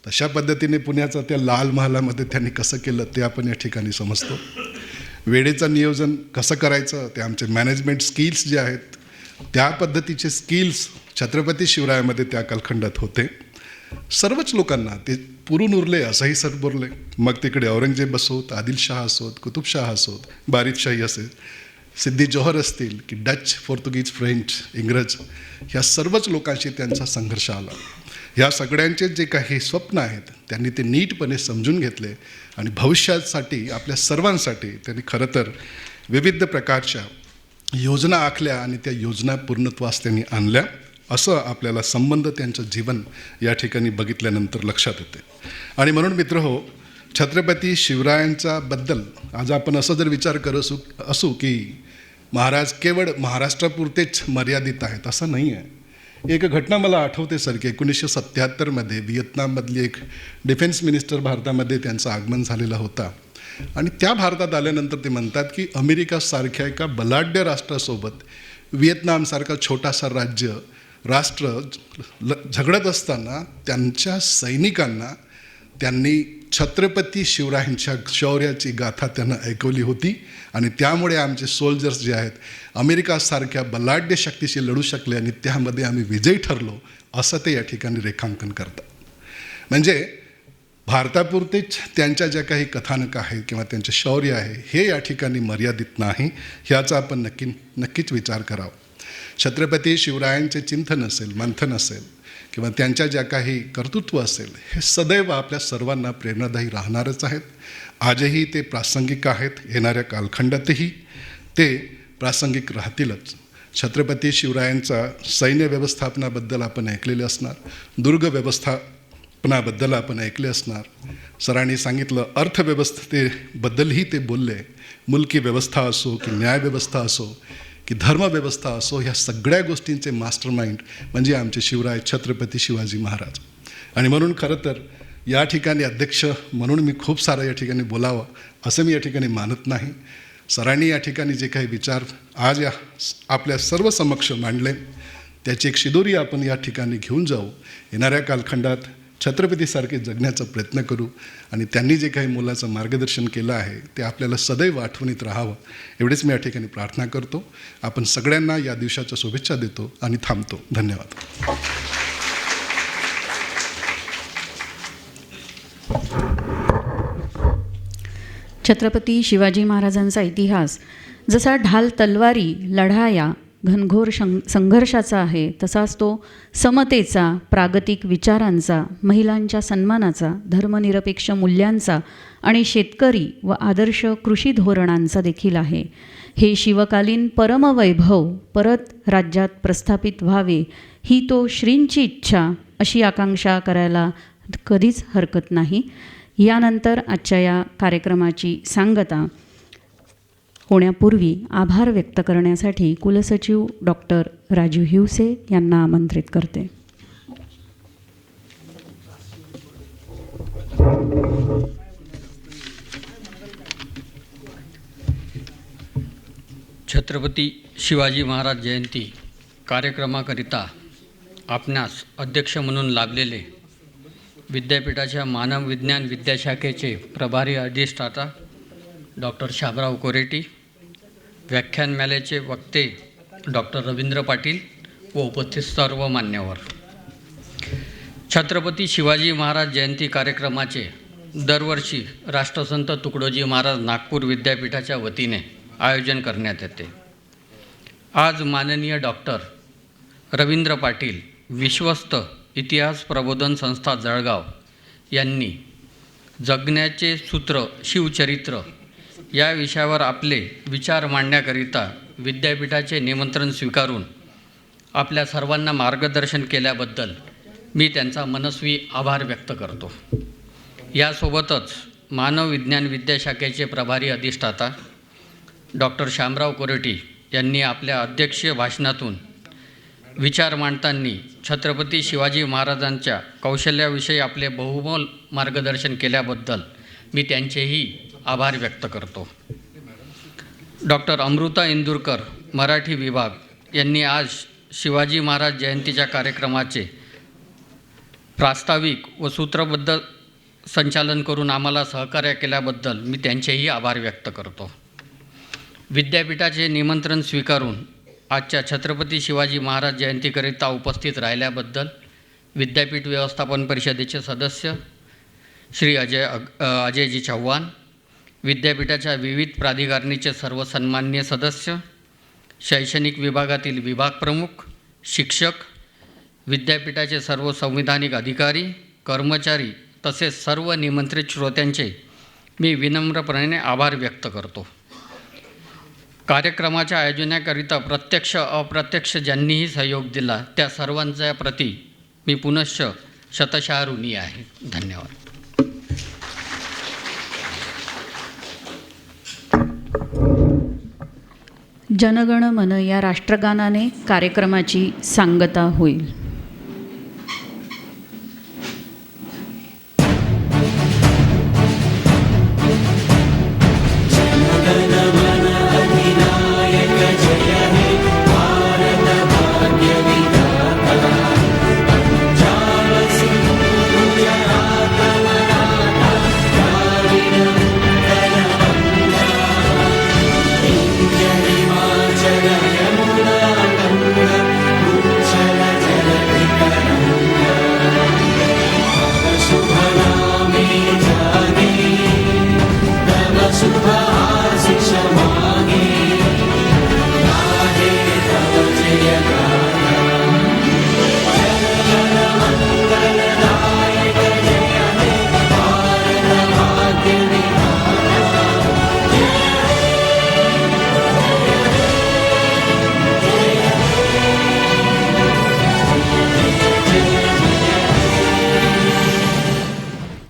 तशा पद्धतीने पुण्याचा त्या लाल महालामध्ये त्यांनी कसं केलं ते आपण या ठिकाणी समजतो. वेळेचं नियोजन कसं करायचं ते आमचे मॅनेजमेंट स्किल्स जे आहेत त्या पद्धतीचे स्किल्स छत्रपती शिवरायामध्ये त्या कालखंडात होते. सर्वच लोकांना ते पुरून उरले असंही सर बोलले. मग तिकडे औरंगजेब असोत, आदिलशाह असोत, कुतुबशाह असोत, बारिदशाही असेल, सिद्दी जोहर असतील की डच, पोर्तुगीज, फ्रेंच, इंग्रज, ह्या सर्वच लोकांशी त्यांचा संघर्ष आला. ह्या सगळ्यांचे जे काही स्वप्न आहेत त्यांनी ते नीटपणे समजून घेतले आणि भविष्यासाठी आपल्या सर्वांसाठी त्यांनी खरं तर विविध प्रकारच्या योजना आखल्या आणि त्या योजना पूर्णत्वास त्यांनी आणल्या. असं आपल्याला संबंध त्यांचं जीवन या ठिकाणी बघितल्यानंतर लक्षात येते. आणि म्हणून मित्रहो, छत्रपती शिवरायांचा बद्दल आज आपण असं जर विचार करत असू की महाराज केवळ महाराष्ट्रापुरतेच मर्यादित आहेत असं नाही आहे. एक घटना मला आठवते सर की 1977मध्ये व्हिएतनाममधली एक डिफेन्स मिनिस्टर भारतामध्ये त्यांचं आगमन झालेलं होता आणि त्या भारतात आल्यानंतर ते म्हणतात की अमेरिकासारख्या एका बलाढ्य राष्ट्रासोबत व्हिएतनामसारखा छोटासा राष्ट्र झगडत असताना त्यांच्या सैनिकांना त्यांनी छत्रपती शिवरायांच्या शौर्याची गाथा त्यांना ऐकवली होती आणि त्यामुळे आमचे सोल्जर्स जे आहेत अमेरिकासारख्या बलाढ्य शक्तीशी लढू शकले आणि त्यामध्ये आम्ही विजयी ठरलो असं ते या ठिकाणी रेखांकन करतात. म्हणजे भारतापुरतेच त्यांच्या ज्या काही कथानक आहेत किंवा त्यांचे शौर्य आहे हे या ठिकाणी मर्यादित नाही, ह्याचा आपण नक्कीच विचार करावा. छत्रपती शिवरायांचे चिंतन असेल, मंथन असेल किंवा त्यांच्या ज्या काही कर्तृत्व असेल हे सदैव आपल्या सर्वांना प्रेरणादायी राहणारच आहेत. आजही ते प्रासंगिक आहेत, येणाऱ्या कालखंडातही ते प्रासंगिक राहतीलच. छत्रपती शिवरायांचा सैन्य व्यवस्थापनाबद्दल आपण ऐकलेले असणार, दुर्ग व्यवस्थापनाबद्दल आपण ऐकले असणार. सरांनी सांगितलं अर्थव्यवस्थेबद्दलही ते बोलले. मुलकी व्यवस्था असो की न्यायव्यवस्था असो की धर्मव्यवस्था असो, ह्या सगळ्या गोष्टींचे मास्टरमाइंड म्हणजे आमचे शिवराय छत्रपती शिवाजी महाराज. आणि म्हणून खरं तर या ठिकाणी अध्यक्ष म्हणून मी खूप सारं या ठिकाणी बोलावं असं मी या ठिकाणी मानत नाही. सरांनी या ठिकाणी जे काही विचार आज या आपल्या सर्व समक्ष मांडले त्याची एक शिदोरी आपण या ठिकाणी घेऊन जाऊ. येणाऱ्या कालखंडात छत्रपतीसारखे जगण्याचा प्रयत्न करू आणि त्यांनी जे काही मुलाचं मार्गदर्शन केलं आहे ते आपल्याला सदैव आठवणीत राहावं एवढेच मी या ठिकाणी प्रार्थना करतो. आपण सगळ्यांना या दिवसाच्या शुभेच्छा देतो आणि थांबतो. धन्यवाद. छत्रपती शिवाजी महाराजांचा इतिहास जसा ढाल तलवारी, लढाया, घनघोर संघर्षाचा आहे तसाच तो समतेचा, प्रागतिक विचारांचा, महिलांच्या सन्मानाचा, धर्मनिरपेक्ष मूल्यांचा आणि शेतकरी व आदर्श कृषी धोरणांचा देखील आहे. हे शिवकालीन परमवैभव परत राज्यात प्रस्थापित व्हावे ही तो श्रींची इच्छा अशी आकांक्षा करायला कधीच हरकत नाही. यानंतर आजच्या या कार्यक्रमाची सांगता होण्यापूर्वी आभार व्यक्त करण्यासाठी कुलसचिव डॉक्टर राजू हिवसे यांना आमंत्रित करते. छत्रपती शिवाजी महाराज जयंती कार्यक्रमाकरिता आपणास अध्यक्ष म्हणून लाभलेले विद्यापीठाच्या मानव विज्ञान विद्याशाखेचे प्रभारी अधिष्ठाता डॉक्टर शाबराव कोरेटी, व्याख्यानमालेचे वक्ते डॉक्टर रवींद्र पाटील व उपस्थित सर्व मान्यवर. छत्रपती शिवाजी महाराज जयंती कार्यक्रमाचे दरवर्षी राष्ट्रसंत तुकडोजी महाराज नागपूर विद्यापीठाच्या वतीने आयोजन करण्यात येते. आज माननीय डॉक्टर रवींद्र पाटील, विश्वस्त इतिहास प्रबोधन संस्था जळगाव यांनी जगण्याचे सूत्र शिवचरित्र या विषयावर आपले विचार मांडण्याकरिता विद्यापीठाचे निमंत्रण स्वीकारून आपल्या सर्वांना मार्गदर्शन केल्याबद्दल मी त्यांचा मनस्वी आभार व्यक्त करतो. यासोबतच मानव विज्ञान विद्याशाखेचे प्रभारी अधिष्ठाता डॉक्टर श्यामराव कोरेटी यांनी आपल्या अध्यक्षीय भाषणातून विचार मांडताना छत्रपती शिवाजी महाराजांच्या कौशल्याविषयी आपले बहुमोल मार्गदर्शन केल्याबद्दल मी त्यांचेही आभार व्यक्त करतो. डॉक्टर अमृता इंदुरकर मराठी विभाग यांनी आज शिवाजी महाराज जयंतीच्या कार्यक्रमाचे प्रास्ताविक व सूत्रबद्ध संचालन करून आम्हाला सहकार्य केल्याबद्दल मी त्यांचेही आभार व्यक्त करतो. विद्यापीठाचे निमंत्रण स्वीकारून आजच्या छत्रपती शिवाजी महाराज जयंतीकरिता उपस्थित राहिल्याबद्दल विद्यापीठ व्यवस्थापन परिषदेचे सदस्य श्री अजयजी चव्हाण, विद्यापीठाच्या विविध प्राधिकारणीचे सर्व सन्माननीय सदस्य, शैक्षणिक विभागातील विभाग प्रमुख, शिक्षक, विद्यापीठाचे सर्व संविधानिक अधिकारी, कर्मचारी तसेच सर्व निमंत्रित श्रोत्यांचे मी विनम्रपणे आभार व्यक्त करतो. कार्यक्रमाच्या आयोजनाकरिता प्रत्यक्ष अप्रत्यक्ष ज्यांनीही सहयोग दिला त्या सर्वांच्या प्रती मी पुनश्च शतशः ऋणी आहे. धन्यवाद. जनगण मन या राष्ट्रगानाने कार्यक्रमाची सांगता होईल.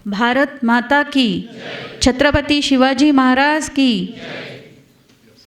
भारत माता की, छत्रपति शिवाजी महाराज की.